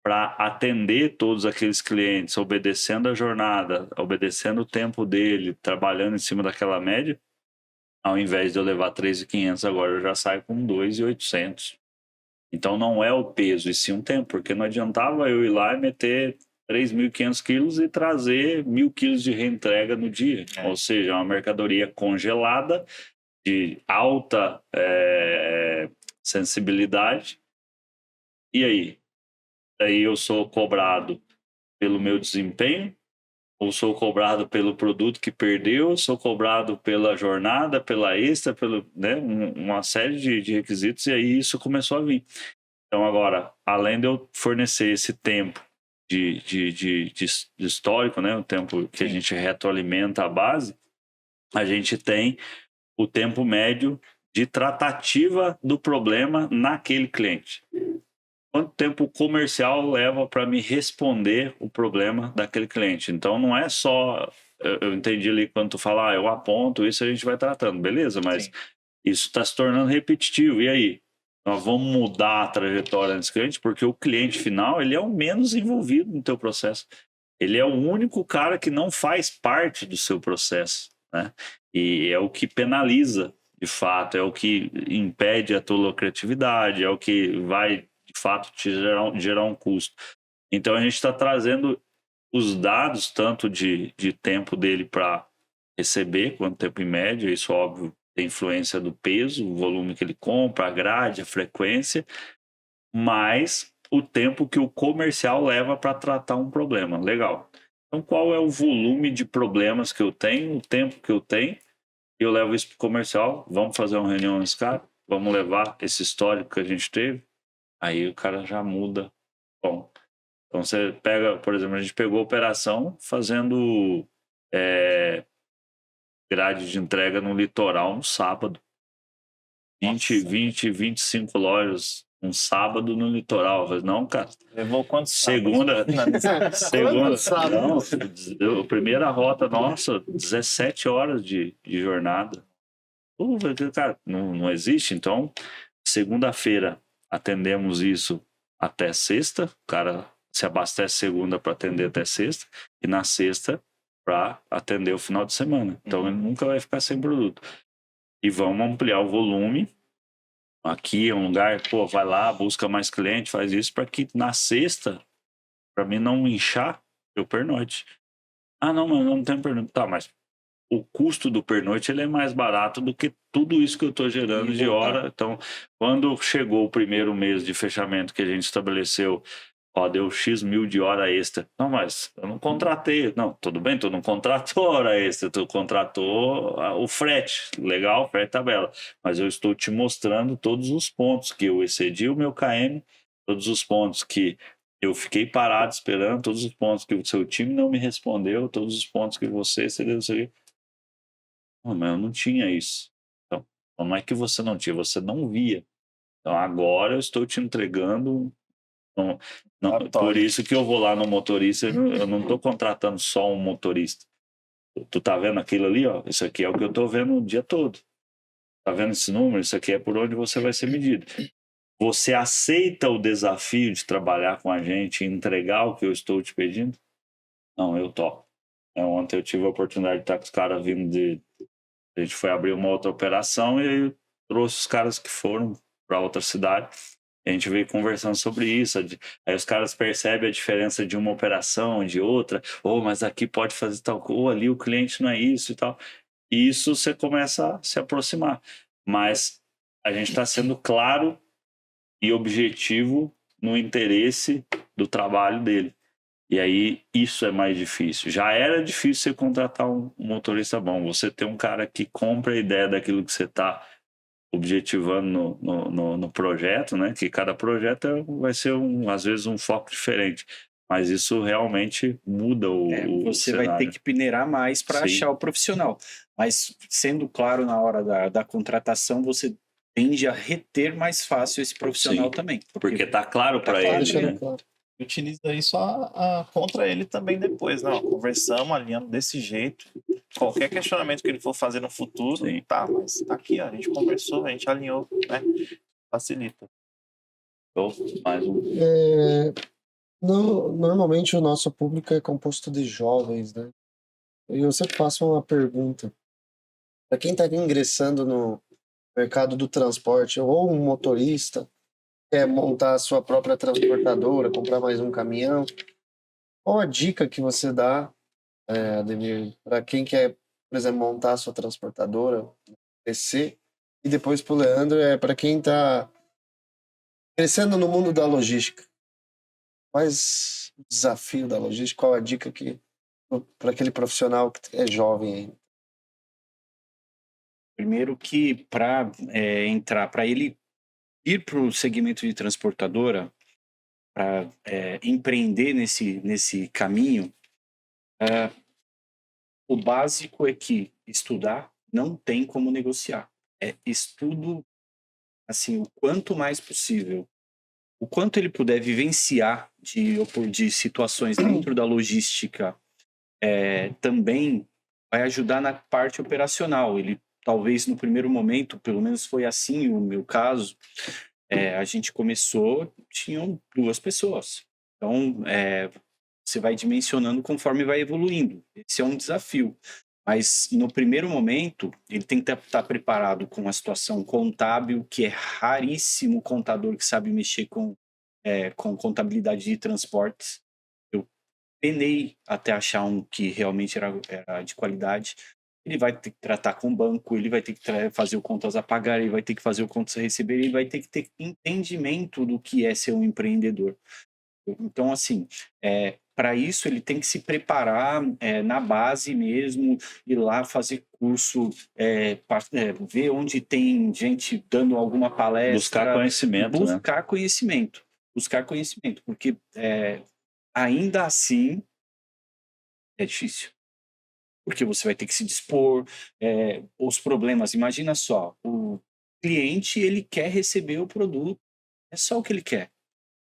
para atender todos aqueles clientes, obedecendo a jornada, obedecendo o tempo dele, trabalhando em cima daquela média, ao invés de eu levar 3.500, agora eu já saio com 2.800. Então não é o peso, e sim um tempo, porque não adiantava eu ir lá e meter 3.500 quilos e trazer 1.000 quilos de reentrega no dia. Ou seja, uma mercadoria congelada, de alta sensibilidade. E aí? Aí eu sou cobrado pelo meu desempenho, ou sou cobrado pelo produto que perdeu, sou cobrado pela jornada, pela extra, uma série de requisitos, e aí isso começou a vir. Então agora, além de eu fornecer esse tempo de histórico, né, o tempo que a gente retroalimenta a base, a gente tem o tempo médio de tratativa do problema naquele cliente. quanto tempo o comercial leva para me responder o problema daquele cliente. Então, não é só... Eu entendi ali quando tu fala, eu aponto, isso a gente vai tratando, beleza, mas Sim. isso está se tornando repetitivo. E aí? Nós vamos mudar a trajetória desse cliente, porque o cliente final, ele é o menos envolvido no teu processo. Ele é o único cara que não faz parte do seu processo, né? E é o que penaliza, de fato, é o que impede a tua lucratividade, é o que vai, de fato, te gerar um custo. Então, a gente está trazendo os dados, tanto de tempo dele para receber, quanto tempo em média, isso, óbvio, tem influência do peso, o volume que ele compra, a grade, a frequência, mas o tempo que o comercial leva para tratar um problema. Legal. Então, qual é o volume de problemas que eu tenho, o tempo que eu tenho? Eu levo isso para o comercial, vamos fazer uma reunião nesse cara, vamos levar esse histórico que a gente teve, aí o cara já muda. Bom, então você pega, por exemplo, a gente pegou a operação fazendo grade de entrega no litoral no sábado. 25 lojas um sábado no litoral. Eu falei, não, cara. Levou quantos segunda, sábados? não, a primeira rota nossa, 17 horas de jornada. Cara, não existe. Então, segunda-feira atendemos isso até sexta. O cara se abastece segunda para atender até sexta. E na sexta para atender o final de semana. Então, ele nunca vai ficar sem produto. E vamos ampliar o volume. Aqui é um lugar, pô, vai lá, busca mais cliente, faz isso para que na sexta, para mim não inchar, eu pernoite. Ah, não, mas não tem pernoite. Tá, mas o custo do pernoite ele é mais barato do que tudo isso que eu estou gerando de hora. Então, quando chegou o primeiro mês de fechamento que a gente estabeleceu, ó, deu X mil de hora extra. Não, mas eu não contratei. Não, tudo bem, tu não contratou hora extra, tu contratou o frete. Legal, frete tabela. Mas eu estou te mostrando todos os pontos que eu excedi o meu KM, todos os pontos que eu fiquei parado esperando, todos os pontos que o seu time não me respondeu, todos os pontos que você excedeu. Não, mas eu não tinha isso. Então, não é que você não tinha, você não via. Então, agora eu estou te entregando. Por isso que eu vou lá no motorista, eu não estou contratando só um motorista. Tu tá vendo aquilo ali, ó? Isso aqui é o que eu estou vendo o dia todo. Tá vendo esse número? Isso aqui é por onde você vai ser medido. Você aceita o desafio de trabalhar com a gente e entregar o que eu estou te pedindo? Não, eu topo. Ontem eu tive a oportunidade de estar com os caras vindo de... A gente foi abrir uma outra operação e aí trouxe os caras que foram para outra cidade. A gente veio conversando sobre isso. Aí os caras percebem a diferença de uma operação, de outra. Mas aqui pode fazer tal coisa. Ali o cliente não é isso e tal. E isso você começa a se aproximar. Mas a gente está sendo claro e objetivo no interesse do trabalho dele. E aí isso é mais difícil. Já era difícil você contratar um motorista bom. Você ter um cara que compra a ideia daquilo que você está objetivando no projeto, né? Que cada projeto vai ser, às vezes, um foco diferente. Mas isso realmente muda você cenário. vai ter que peneirar mais para achar o profissional. Mas, sendo claro na hora da contratação, você tende a reter mais fácil esse profissional também. Porque tá claro para ele, né? Claro. Utiliza isso contra ele também depois. Não, conversamos, alinhando desse jeito. Qualquer questionamento que ele for fazer no futuro, mas tá aqui, ó, a gente conversou, a gente alinhou, né? Facilita. Mais um. Normalmente o nosso público é composto de jovens, né? E eu sempre faço uma pergunta. Para quem está ingressando no mercado do transporte, ou um motorista, quer montar a sua própria transportadora, comprar mais um caminhão, qual a dica que você dá, Ademir, para quem quer, por exemplo, montar a sua transportadora, crescer, e depois para o Leandro, para quem está crescendo no mundo da logística? Quais o desafio da logística? Qual a dica para aquele profissional que é jovem ainda? Primeiro que para ele ir para o segmento de transportadora, para empreender nesse caminho, o básico é que estudar não tem como negociar. É estudo, assim, o quanto mais possível. o quanto ele puder vivenciar de situações dentro da logística também vai ajudar na parte operacional. Ele talvez no primeiro momento, pelo menos foi assim o meu caso, a gente começou, tinham 2 pessoas. Então, você vai dimensionando conforme vai evoluindo. Esse é um desafio. Mas no primeiro momento, ele tem que estar preparado com a situação contábil, que é raríssimo o contador que sabe mexer com contabilidade de transportes. Eu penei até achar um que realmente era de qualidade. Ele vai ter que tratar com o banco, ele vai ter que fazer o contas a pagar, ele vai ter que fazer o contas a receber, ele vai ter que ter entendimento do que é ser um empreendedor. Então, assim, para isso ele tem que se preparar na base mesmo, ir lá fazer curso, ver onde tem gente dando alguma palestra. Buscar conhecimento, né? Buscar conhecimento, porque ainda assim é difícil. Porque você vai ter que se dispor, os problemas. Imagina só, o cliente ele quer receber o produto, é só o que ele quer.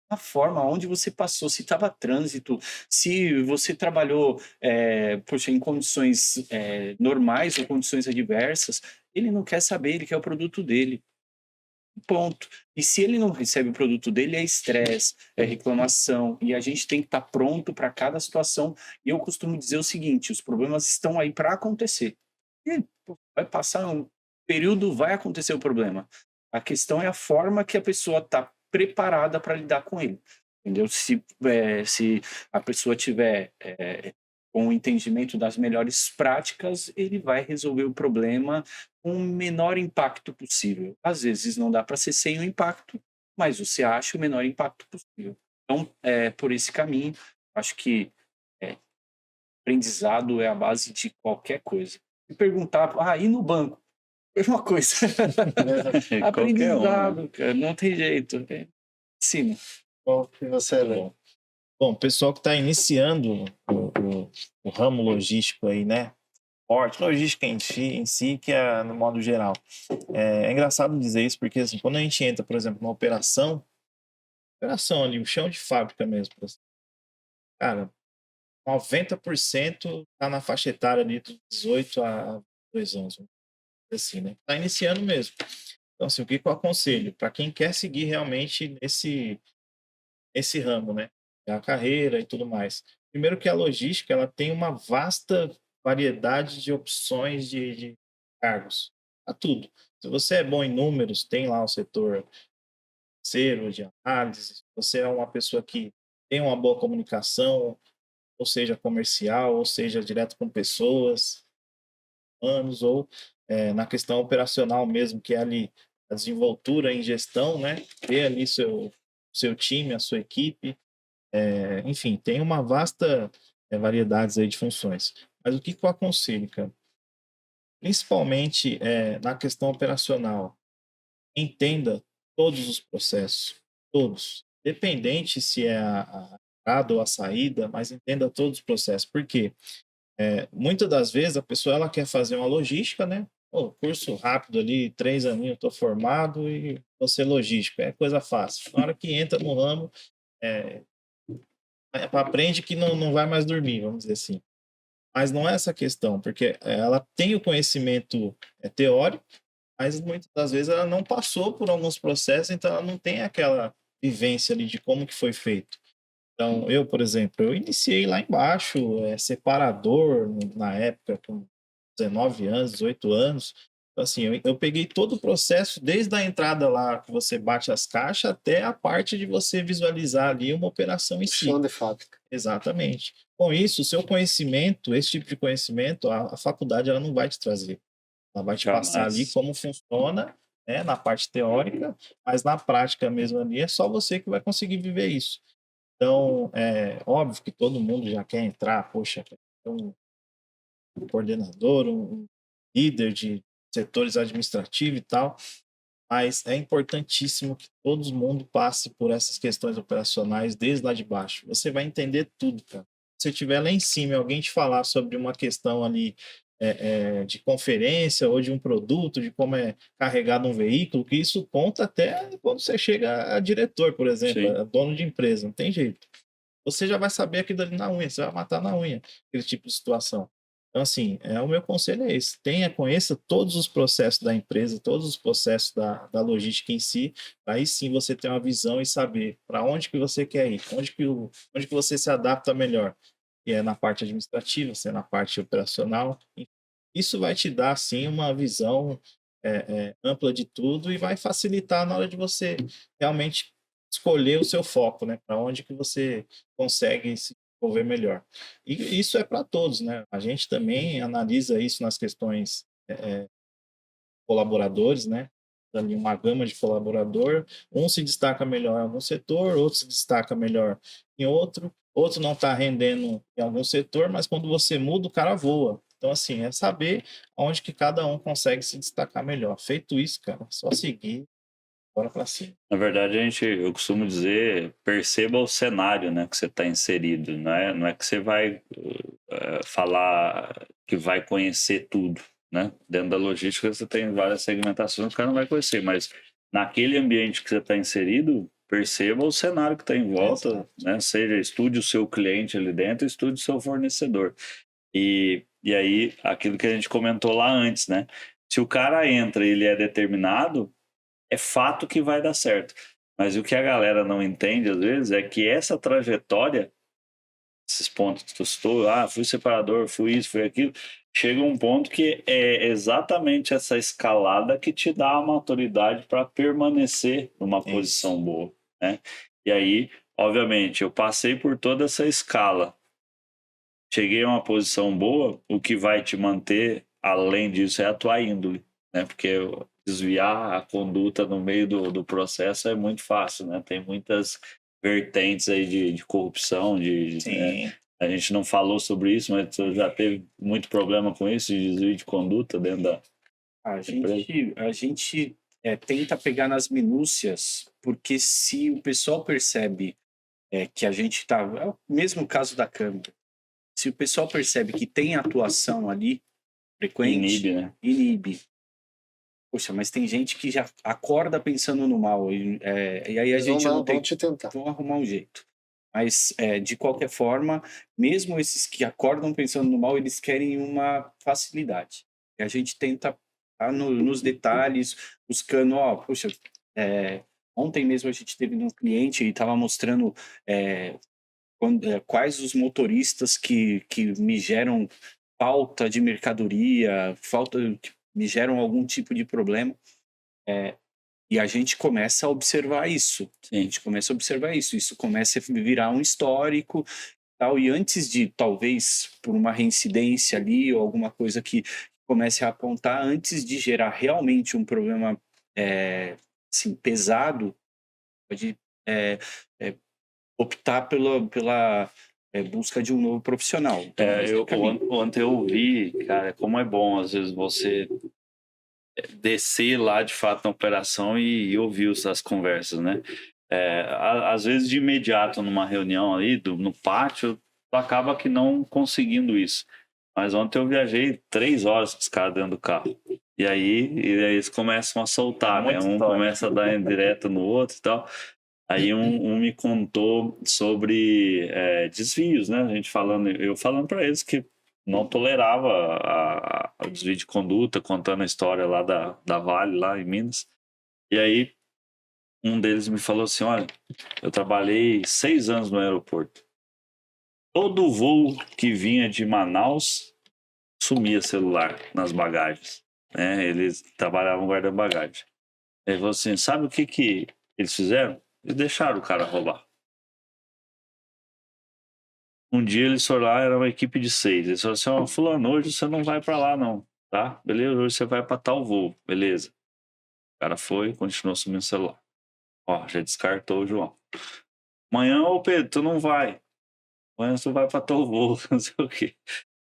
A forma onde você passou, se estava trânsito, se você trabalhou em condições normais ou condições adversas, ele não quer saber, ele quer o produto dele. Ponto. E se ele não recebe o produto dele, é estresse, é reclamação, e a gente tem que estar pronto para cada situação. E eu costumo dizer o seguinte: os problemas estão aí para acontecer. E vai passar um período, vai acontecer o problema. A questão é a forma que a pessoa está preparada para lidar com ele. Entendeu? Se a pessoa tiver com o entendimento das melhores práticas, ele vai resolver o problema com o menor impacto possível. Às vezes não dá para ser sem o impacto, mas você acha o menor impacto possível. Então, por esse caminho, acho que aprendizado é a base de qualquer coisa. E perguntar, e no banco? Mesma coisa. Aprendizado, cara, não tem jeito. Sim. Bom, e você, Léo? Bom, o pessoal que está iniciando o ramo logístico aí, né? Logística em si, que é no modo geral. É engraçado dizer isso, porque assim, quando a gente entra, por exemplo, numa operação ali, o chão de fábrica mesmo, cara, 90% tá na faixa etária ali dos 18 a 2 anos, assim, né? Tá iniciando mesmo. Então, assim, o que eu aconselho? Para quem quer seguir realmente nesse ramo, né? A carreira e tudo mais. Primeiro que a logística, ela tem uma vasta variedade de opções de cargos. A tudo. Se você é bom em números, tem lá o setor financeiro, de análise. Se você é uma pessoa que tem uma boa comunicação, ou seja, comercial, ou seja, direto com pessoas, humanos, ou na questão operacional mesmo, que é ali a desenvoltura em gestão, né? Ter ali seu time, a sua equipe. Enfim, tem uma vasta variedade aí de funções. Mas o que eu aconselho, cara? Principalmente na questão operacional, entenda todos os processos, todos. Independente se é a entrada ou a saída, mas entenda todos os processos. Por quê? Muitas das vezes a pessoa ela quer fazer uma logística, né? Curso rápido ali, 3 aninhos, estou formado e vou ser logístico. É coisa fácil. Na hora que entra no ramo, aprende que não vai mais dormir, vamos dizer assim. Mas não é essa a questão, porque ela tem o conhecimento teórico, mas muitas das vezes ela não passou por alguns processos, então ela não tem aquela vivência ali de como que foi feito. Então, eu, por exemplo, eu iniciei lá embaixo, separador, na época, com 19 anos, 18 anos. Então, assim, eu peguei todo o processo, desde a entrada lá, que você bate as caixas, até a parte de você visualizar ali uma operação em si. Chão de fábrica. Exatamente. Com isso, o seu conhecimento, esse tipo de conhecimento, a faculdade ela não vai te trazer. Ela vai te passar ali como funciona, né, na parte teórica, mas na prática mesmo ali é só você que vai conseguir viver isso. Então, é óbvio que todo mundo já quer entrar, poxa, um coordenador, um líder de setores administrativos e tal, mas é importantíssimo que todo mundo passe por essas questões operacionais desde lá de baixo. Você vai entender tudo, cara. Se você estiver lá em cima e alguém te falar sobre uma questão ali de conferência ou de um produto, de como é carregado um veículo, que isso conta até quando você chega a diretor, por exemplo, a dono de empresa, não tem jeito. Você já vai saber aquilo ali na unha, você vai matar na unha, aquele tipo de situação. Então, assim, o meu conselho é esse: conheça todos os processos da empresa, todos os processos da logística em si, aí sim você ter uma visão e saber para onde que você quer ir, onde que você se adapta melhor, se é na parte administrativa, se é na parte operacional. Isso vai te dar, sim, uma visão ampla de tudo e vai facilitar na hora de você realmente escolher o seu foco, né? Para onde que você consegue se desenvolver melhor. E isso é para todos, né? A gente também analisa isso nas questões colaboradores, né? Ali uma gama de colaborador, um se destaca melhor em algum setor, outro se destaca melhor em outro não está rendendo em algum setor, mas quando você muda, o cara voa. Então, assim, é saber onde que cada um consegue se destacar melhor. Feito isso, cara, só seguir, bora para cima. Na verdade, eu costumo dizer, perceba o cenário, né, que você está inserido. Não é que você vai falar que vai conhecer tudo, né? Dentro da logística você tem várias segmentações, o cara não vai conhecer, mas naquele ambiente que você está inserido, perceba o cenário que está em volta, né? Seja, estude o seu cliente ali dentro, estude o seu fornecedor. E aí, aquilo que a gente comentou lá antes, né? Se o cara entra e ele é determinado, é fato que vai dar certo. Mas o que a galera não entende, às vezes, é que essa trajetória, esses pontos que tu citou, fui separador, fui isso, fui aquilo, chega um ponto que é exatamente essa escalada que te dá a maturidade para permanecer numa posição boa, né? E aí, obviamente, eu passei por toda essa escala, cheguei a uma posição boa, o que vai te manter, além disso, é a tua índole, né? Porque desviar a conduta no meio do processo é muito fácil, né? Tem muitas vertentes aí de corrupção, a gente não falou sobre isso, mas você já teve muito problema com isso, de desvio de conduta dentro da empresa? A gente tenta pegar nas minúcias, porque se o pessoal percebe que a gente está... É o mesmo caso da câmera. Se o pessoal percebe que tem atuação ali frequente... Inibe, né? Inibe. Poxa, mas tem gente que já acorda pensando no mal. E aí a gente não tem... Vão arrumar um jeito. Mas, de qualquer forma, mesmo esses que acordam pensando no mal, eles querem uma facilidade. E a gente tenta estar nos detalhes, buscando... Poxa, ontem mesmo a gente teve um cliente e estava mostrando... quais os motoristas que me geram falta de mercadoria, que me geram algum tipo de problema, e a gente começa a observar isso. Sim. A gente começa a observar isso. Isso começa a virar um histórico, tal, e antes de, talvez, por uma reincidência ali, ou alguma coisa que comece a apontar, antes de gerar realmente um problema assim, pesado, pode optar pela busca de um novo profissional. Ontem eu vi, cara, como é bom às vezes você descer lá de fato na operação e ouvir essas conversas, né? Às vezes de imediato numa reunião ali no pátio, tu acaba que não conseguindo isso. Mas ontem eu viajei 3 horas com os caras dentro do carro. E aí eles começam a soltar, né? Um começa a dar indireto no outro e tal. Aí um me contou sobre desvios, né? Eu falando para eles que não tolerava o desvio de conduta, contando a história lá da Vale, lá em Minas. E aí um deles me falou assim, olha, eu trabalhei 6 anos no aeroporto. Todo voo que vinha de Manaus sumia celular nas bagagens, né? Eles trabalhavam guardando bagagem. Ele falou assim, sabe o que eles fizeram? Eles deixaram o cara roubar. Um dia eles foram lá, era uma equipe de 6. Eles falaram assim, fulano, hoje você não vai pra lá não, tá? Beleza, hoje você vai pra tal voo, beleza. O cara foi, continuou sumindo o celular. Já descartou o João. Amanhã, Pedro, tu não vai. Amanhã tu vai pra tal voo, não sei o quê.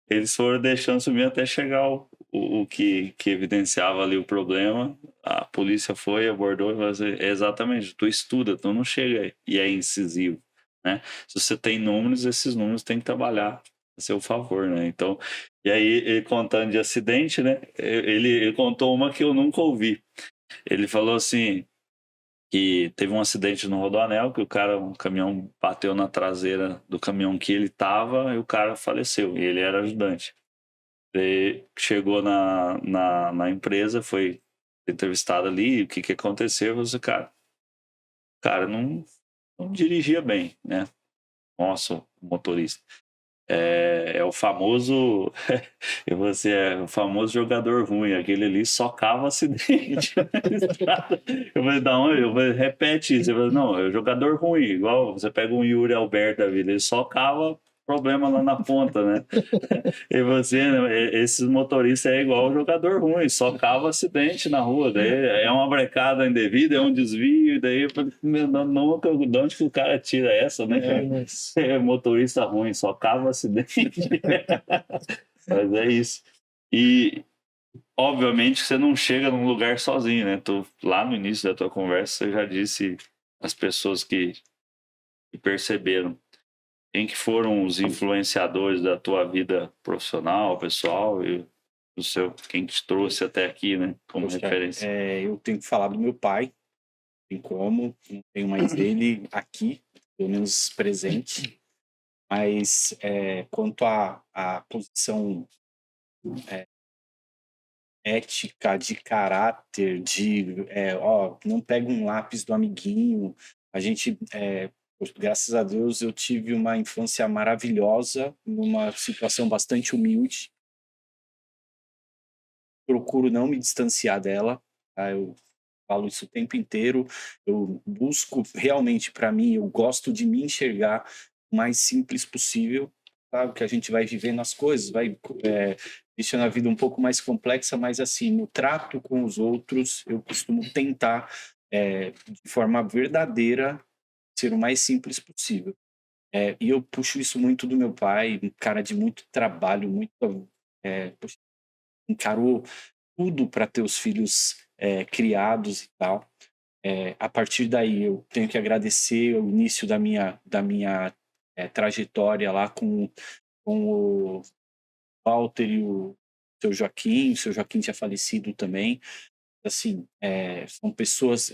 Eles foram deixando sumir até chegar o que evidenciava ali o problema. A polícia foi, abordou e falou assim, exatamente, tu estuda, tu não chega e é incisivo, né? Se você tem números, esses números tem que trabalhar a seu favor, né? Então, e aí, ele contando de acidente, né? Ele contou uma que eu nunca ouvi. Ele falou assim, que teve um acidente no Rodoanel, que um caminhão bateu na traseira do caminhão que ele tava e o cara faleceu, e ele era ajudante. Ele chegou na empresa, foi entrevistado ali, o que aconteceu, eu falei, cara não dirigia bem, né? Nossa, o motorista. É o famoso, você é o famoso jogador ruim, aquele ali socava acidente na estrada. Eu falei, não, repete isso. Eu falei, não, é o jogador ruim, igual você pega um Yuri Alberto da vida, ele socava problema lá na ponta, né? E você, né, esses motoristas é igual o jogador ruim, socava acidente na rua, daí é uma brecada indevida, é um desvio, daí eu falei, de onde que o cara tira essa, né? É motorista ruim, socava acidente. Mas é isso. E, obviamente, você não chega num lugar sozinho, né? Lá no início da tua conversa, você já disse as pessoas que perceberam. Quem que foram os influenciadores da tua vida profissional, pessoal, e quem te trouxe até aqui, né? Como referência. Eu tenho que falar do meu pai, tem como, não tenho mais ele aqui, pelo menos presente. Mas quanto à posição ética, de caráter, não pega um lápis do amiguinho. A gente, graças a Deus, eu tive uma infância maravilhosa, numa situação bastante humilde. Procuro não me distanciar dela, tá? Eu falo isso o tempo inteiro. Eu busco realmente, para mim, eu gosto de me enxergar o mais simples possível. Claro que a gente vai vivendo as coisas, vai deixando a vida um pouco mais complexa, mas assim, no trato com os outros, eu costumo tentar, de forma verdadeira, ser o mais simples possível. E eu puxo isso muito do meu pai, um cara de muito trabalho, poxa, encarou tudo para ter os filhos criados e tal. A partir daí, eu tenho que agradecer o início da minha trajetória lá com o Walter e o seu Joaquim. O seu Joaquim tinha falecido também. Assim, são pessoas.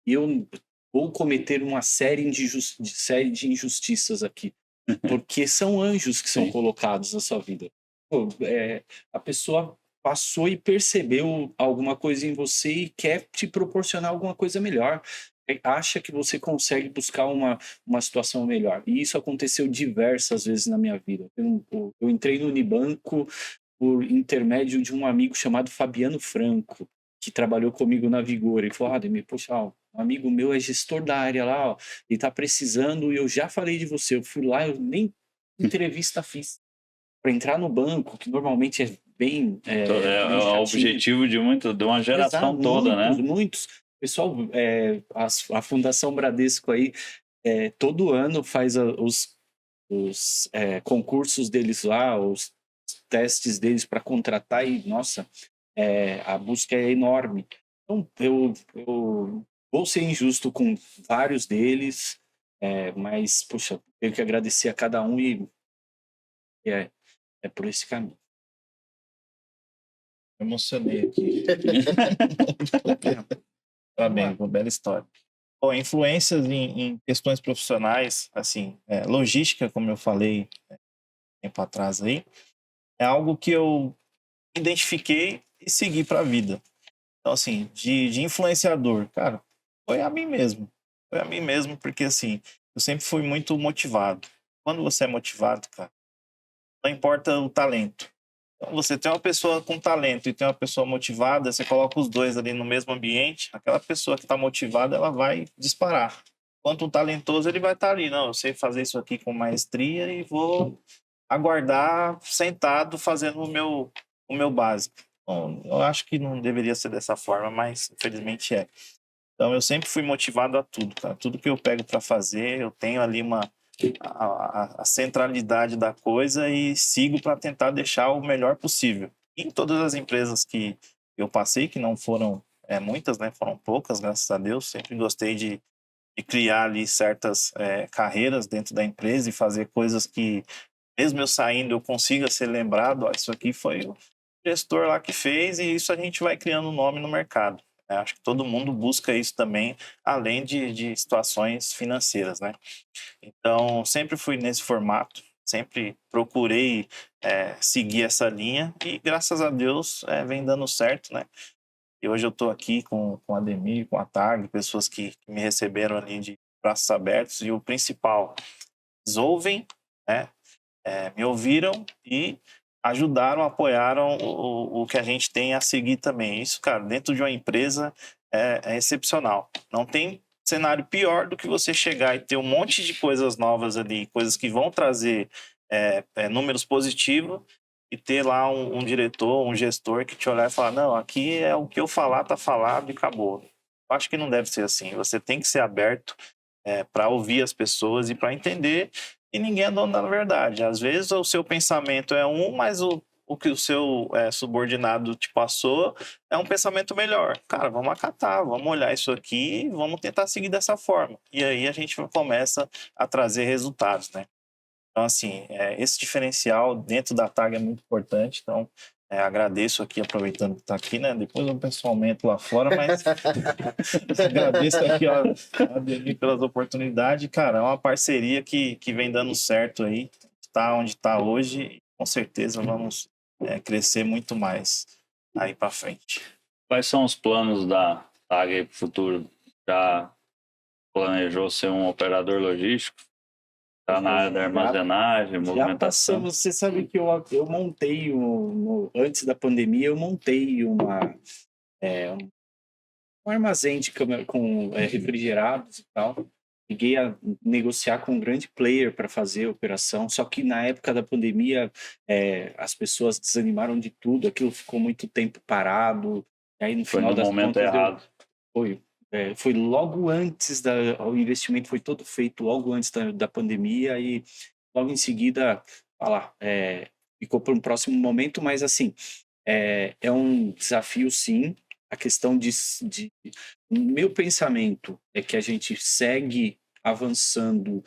Eu vou cometer uma série de injustiças aqui, porque são anjos que são colocados na sua vida. Pô, a pessoa passou e percebeu alguma coisa em você e quer te proporcionar alguma coisa melhor. Acha que você consegue buscar uma situação melhor. E isso aconteceu diversas vezes na minha vida. Eu entrei no Unibanco por intermédio de um amigo chamado Fabiano Franco, que trabalhou comigo na Vigor. Ele falou, Ademir, poxa, um amigo meu é gestor da área lá, ó, ele tá precisando e eu já falei de você. Eu fui lá, eu nem entrevista fiz para entrar no banco, que normalmente é bem o objetivo de uma geração toda, né? Muitos. Pessoal, a Fundação Bradesco aí, todo ano faz os concursos deles lá, os testes deles para contratar e, nossa, a busca é enorme. Então, eu vou ser injusto com vários deles, mas, poxa, tenho que agradecer a cada um e é por esse caminho. Eu emocionei aqui. Parabéns, uma bela história. Bom, influências em questões profissionais, assim, logística, como eu falei tempo atrás aí, é algo que eu identifiquei e segui para a vida. Então, assim, de influenciador, cara, foi a mim mesmo. Foi a mim mesmo, porque, assim, eu sempre fui muito motivado. Quando você é motivado, cara, não importa o talento. Então, você tem uma pessoa com talento e tem uma pessoa motivada, você coloca os dois ali no mesmo ambiente, aquela pessoa que está motivada, ela vai disparar. Enquanto o talentoso, ele vai estar ali, não, eu sei fazer isso aqui com maestria e vou aguardar sentado fazendo o meu básico. Bom, eu acho que não deveria ser dessa forma, mas infelizmente é. Então eu sempre fui motivado a tudo, cara. Tudo que eu pego para fazer, eu tenho ali a centralidade da coisa e sigo para tentar deixar o melhor possível. Em todas as empresas que eu passei, que não foram muitas, né? Foram poucas, graças a Deus. Sempre gostei de criar ali certas carreiras dentro da empresa e fazer coisas que mesmo eu saindo, eu consiga ser lembrado, ó, isso aqui foi o gestor lá que fez, e isso a gente vai criando nome no mercado. Acho que todo mundo busca isso também, além de situações financeiras, né? Então, sempre fui nesse formato, sempre procurei seguir essa linha e, graças a Deus, vem dando certo, né? E hoje eu estou aqui com a Ademir, com a TAG, pessoas que me receberam ali de braços abertos, e o principal, eles ouvem, né? Me ouviram e ajudaram, apoiaram o que a gente tem a seguir também. Isso, cara, dentro de uma empresa é excepcional. Não tem cenário pior do que você chegar e ter um monte de coisas novas ali, coisas que vão trazer números positivos, e ter lá um diretor, um gestor que te olhar e falar, não, aqui é o que eu falar, tá falado e acabou. Eu acho que não deve ser assim. Você tem que ser aberto para ouvir as pessoas e para entender, e ninguém é dono da verdade. Às vezes o seu pensamento é mas o que o seu subordinado te passou é um pensamento melhor. Cara, vamos acatar, vamos olhar isso aqui e vamos tentar seguir dessa forma. E aí a gente começa a trazer resultados, né? Então, assim, esse diferencial dentro da TAG é muito importante. Então, agradeço aqui, aproveitando que está aqui, né? Depois eu pessoalmente lá fora, mas agradeço aqui, ó, a Ademir, pelas oportunidades. Cara, é uma parceria que vem dando certo aí. Está onde está hoje, e com certeza vamos crescer muito mais aí para frente. Quais são os planos da TAG aí para o futuro? Já planejou ser um operador logístico? Está na área da armazenagem, movimentação? Já passamos, você sabe que eu montei, antes da pandemia, eu montei um armazém com refrigerados e tal. Cheguei a negociar com um grande player para fazer a operação, só que na época da pandemia as pessoas desanimaram de tudo, aquilo ficou muito tempo parado, e aí no Foi final no das momento contas errado. foi logo antes o investimento foi todo feito logo antes da pandemia, e logo em seguida ficou para um próximo momento, mas assim, é um desafio sim. A questão meu pensamento é que a gente segue avançando,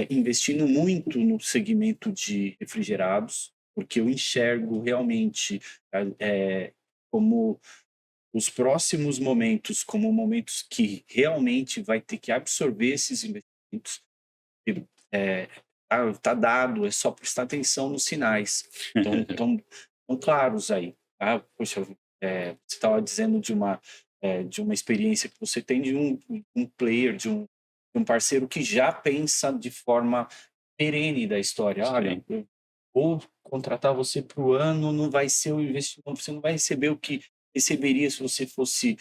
investindo muito no segmento de refrigerados, porque eu enxergo realmente como os próximos momentos como momentos que realmente vai ter que absorver esses investimentos. Tá dado, é só prestar atenção nos sinais. Estão claros aí. Poxa, você estava dizendo de uma experiência que você tem de um player, de um parceiro que já pensa de forma perene da história. Olha, eu vou contratar você para o ano, não vai ser o investimento, você não vai receber o que receberia se você fosse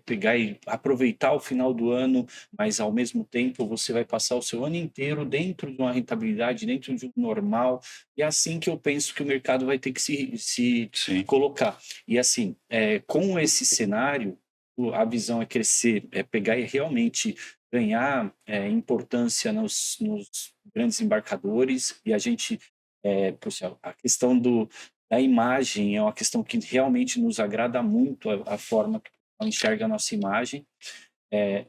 pegar e aproveitar o final do ano, mas ao mesmo tempo você vai passar o seu ano inteiro dentro de uma rentabilidade, dentro de um normal. E é assim que eu penso que o mercado vai ter que se colocar. E assim, com esse cenário, a visão é crescer, pegar e realmente ganhar importância nos grandes embarcadores, e a gente, a questão da imagem é uma questão que realmente nos agrada muito, a forma que enxerga a nossa imagem, e,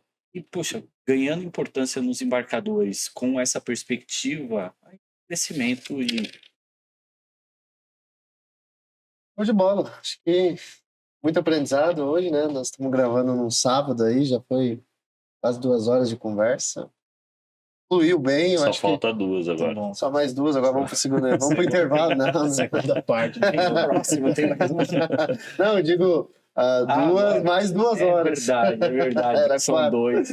ganhando importância nos embarcadores com essa perspectiva, crescimento e... Show de bola. Acho que muito aprendizado hoje, né? Nós estamos gravando num sábado aí, já foi quase 2 horas de conversa. Fluiu bem, eu Só acho falta 2 agora. Tá, só mais 2, agora vamos para o segundo, vamos para o intervalo, né? Segunda parte. Próximo tem mais uma. Não, eu digo mais 2 horas. É verdade. Era São 4. 2.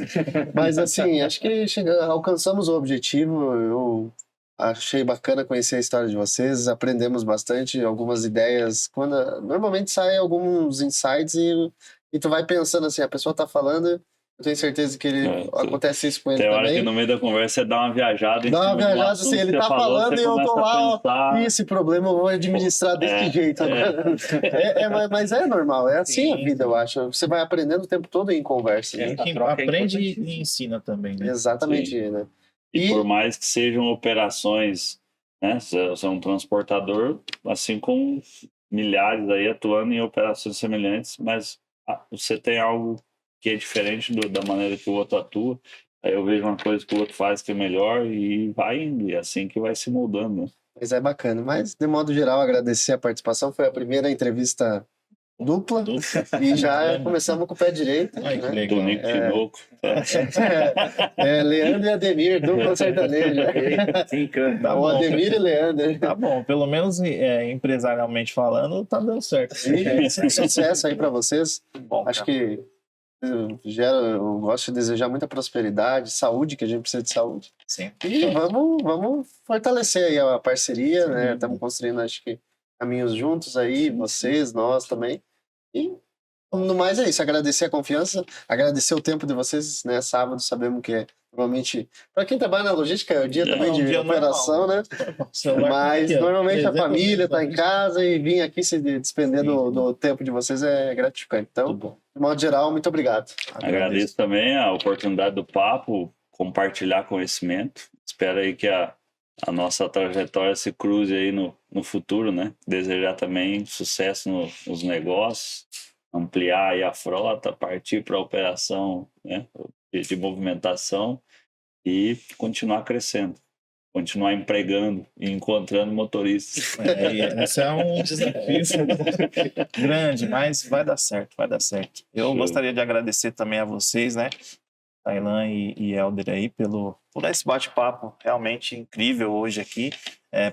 Mas assim, acho que alcançamos o objetivo. Eu achei bacana conhecer a história de vocês, aprendemos bastante, algumas ideias. Normalmente saem alguns insights e tu vai pensando assim, a pessoa tá falando, eu tenho certeza que acontece isso com ele também. Tem hora que também. no meio da conversa você dá uma viajada. Dá uma viajada assim, ele tá falando e eu tô lá, esse problema eu vou administrar desse jeito agora. Mas é normal, é assim a vida, eu acho. Você vai aprendendo o tempo todo em conversa. Né? Aprende e ensina também, né? Exatamente, né? E por mais que sejam operações, né? Você é um transportador, assim como milhares aí atuando em operações semelhantes, mas você tem algo que é diferente da maneira que o outro atua. Aí eu vejo uma coisa que o outro faz que é melhor e vai indo, e é assim que vai se moldando, né? Mas é bacana. Mas, de modo geral, agradecer a participação. Foi a primeira entrevista dupla. E já começamos com o pé direito. Ai, que né? legal. Do Nico Tinoco. Leandro e Ademir, dupla sertaneja. Tá O bom. Ademir e Leandro. Tá bom, pelo menos empresarialmente falando, tá dando certo. E sucesso aí para vocês. Bom, Acho que eu gosto de desejar muita prosperidade, saúde, que a gente precisa de saúde. sim. E vamos fortalecer aí a parceria, né? Estamos construindo, acho que, caminhos juntos aí, vocês, nós também. E no mais é isso, agradecer a confiança, agradecer o tempo de vocês, né? Sábado, sabemos que normalmente, para quem trabalha na logística, é o dia também de dia operação, normal, né? Mas normalmente a família está em casa e vir aqui se despender do tempo de vocês é gratificante. Então, de modo geral, muito obrigado. Agradeço também a oportunidade do papo, compartilhar conhecimento. Espero aí que a nossa trajetória se cruze aí no futuro, né? Desejar também sucesso nos negócios, ampliar aí a frota, partir para a operação, né? de movimentação e continuar crescendo. Continuar empregando e encontrando motoristas. Esse é um desafio grande, mas vai dar certo, vai dar certo. Eu gostaria de agradecer também a vocês, né, Tailan e Helder aí, por esse bate-papo realmente incrível hoje aqui.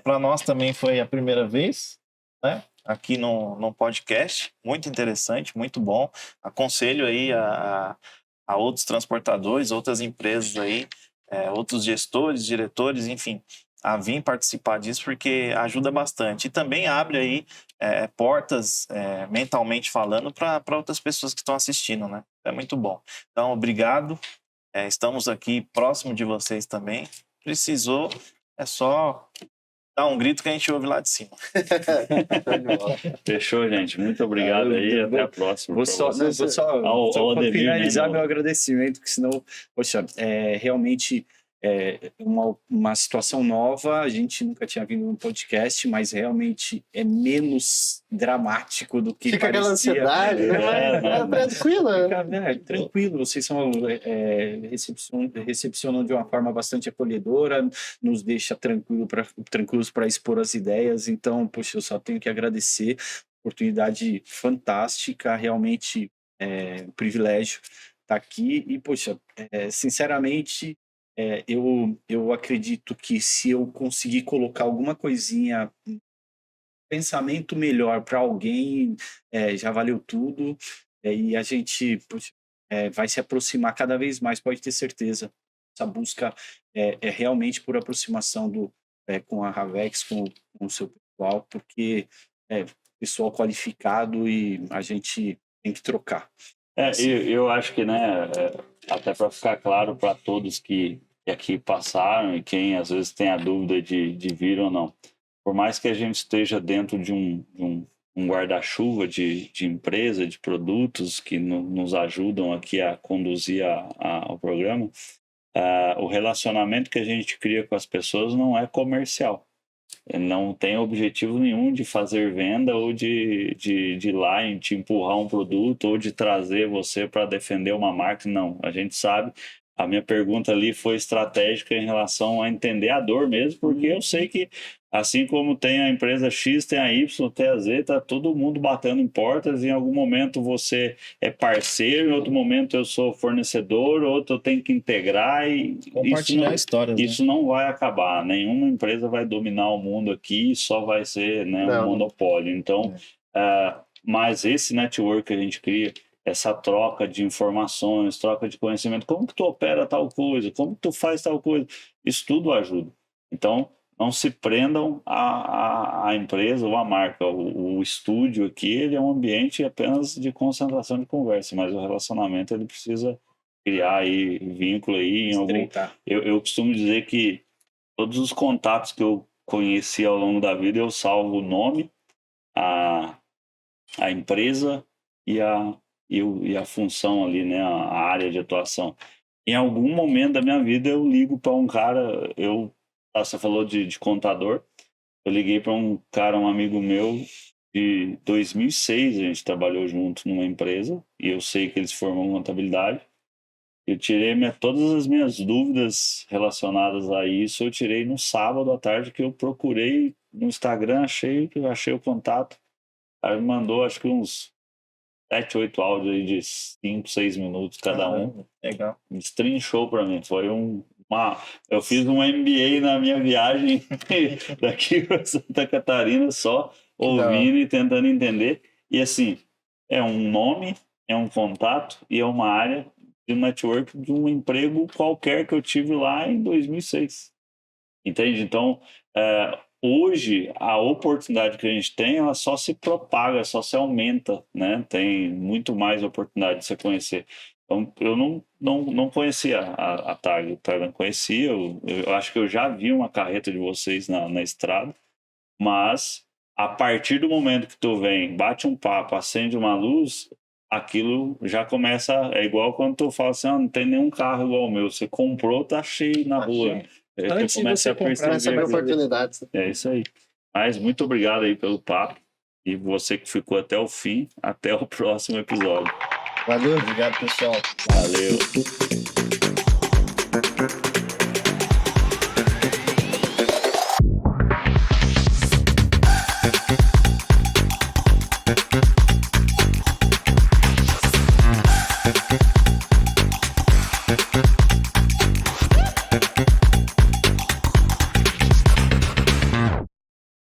Para nós também foi a primeira vez, né, aqui no podcast, muito interessante, muito bom. Aconselho aí a outros transportadores, outras empresas aí, outros gestores, diretores, enfim, a vir participar disso, porque ajuda bastante. E também abre aí portas, mentalmente falando, para outras pessoas que estão assistindo, né? É muito bom. Então, obrigado. Estamos aqui próximo de vocês também. Precisou, é só dar um grito que a gente ouve lá de cima. Fechou, gente. Muito obrigado aí. Até a próxima. Vou só ao Ademir, finalizar né, meu agradecimento, porque senão, poxa, realmente uma situação nova. A gente nunca tinha vindo num podcast, mas realmente é menos dramático do que Fica aquela parecia. ansiedade, né? Tranquilo. Tranquilo, vocês são recepcionam de uma forma bastante acolhedora, nos deixa tranquilos para expor as ideias. Então, poxa, eu só tenho que agradecer. Oportunidade fantástica, realmente um privilégio estar aqui. E, poxa, sinceramente, eu acredito que se eu conseguir colocar alguma coisinha, pensamento melhor para alguém, já valeu tudo. E a gente vai se aproximar cada vez mais, pode ter certeza. Essa busca é realmente por aproximação com a Ravex, com o seu pessoal, porque pessoal qualificado e a gente tem que trocar. Eu acho que, né, até para ficar claro para todos que aqui passaram e quem às vezes tem a dúvida de vir ou não, por mais que a gente esteja dentro de um guarda-chuva de empresa, de produtos que nos ajudam aqui a conduzir ao programa, o relacionamento que a gente cria com as pessoas não é comercial. Não tem objetivo nenhum de fazer venda ou de ir lá e te empurrar um produto ou de trazer você para defender uma marca. Não, a gente sabe. A minha pergunta ali foi estratégica em relação a entender a dor mesmo, porque eu sei que, assim como tem a empresa X, tem a Y, tem a Z, tá todo mundo batendo em portas. E em algum momento você é parceiro, em outro momento eu sou fornecedor, outro eu tenho que integrar. E compartilhar histórias. Isso não vai acabar. Nenhuma empresa vai dominar o mundo aqui e só vai ser, né, um monopólio. Então, mas esse network que a gente cria, essa troca de informações, troca de conhecimento, como que tu opera tal coisa, como que tu faz tal coisa, isso tudo ajuda. Então, não se prendam à empresa ou à marca. O estúdio aqui, ele é um ambiente apenas de concentração de conversa, mas o relacionamento ele precisa criar aí vínculo aí em algum. Eu costumo dizer que todos os contatos que eu conheci ao longo da vida, eu salvo o nome, a empresa e a função ali, né, a área de atuação. Em algum momento da minha vida eu ligo para um cara, você falou de contador, eu liguei para um cara, um amigo meu, de 2006, a gente trabalhou junto numa empresa, e eu sei que eles formam contabilidade, Eu tirei todas as minhas dúvidas relacionadas a isso, eu tirei no sábado à tarde, que eu procurei no Instagram, achei o contato. Aí me mandou, acho que uns 7, 8 áudios aí de 5, 6 minutos cada um. Legal. Destrinchou para mim. Foi eu fiz um MBA na minha viagem daqui para Santa Catarina, só ouvindo e tentando entender. E assim, é um nome, é um contato e é uma área de network de um emprego qualquer que eu tive lá em 2006. Entende? Então, hoje, a oportunidade que a gente tem, ela só se propaga, só se aumenta, né? Tem muito mais oportunidade de você conhecer. Então, eu não conhecia a TAG, o Thailand conhecia, eu acho que eu já vi uma carreta de vocês na estrada, mas a partir do momento que tu vem, bate um papo, acende uma luz, aquilo já começa, é igual quando tu fala assim, não tem nenhum carro igual o meu, você comprou, tá cheio na rua. Antes de começa você comprar, você vai oportunidades. É isso aí. Mas muito obrigado aí pelo papo. E você que ficou até o fim, até o próximo episódio. Valeu. Obrigado, pessoal. Valeu.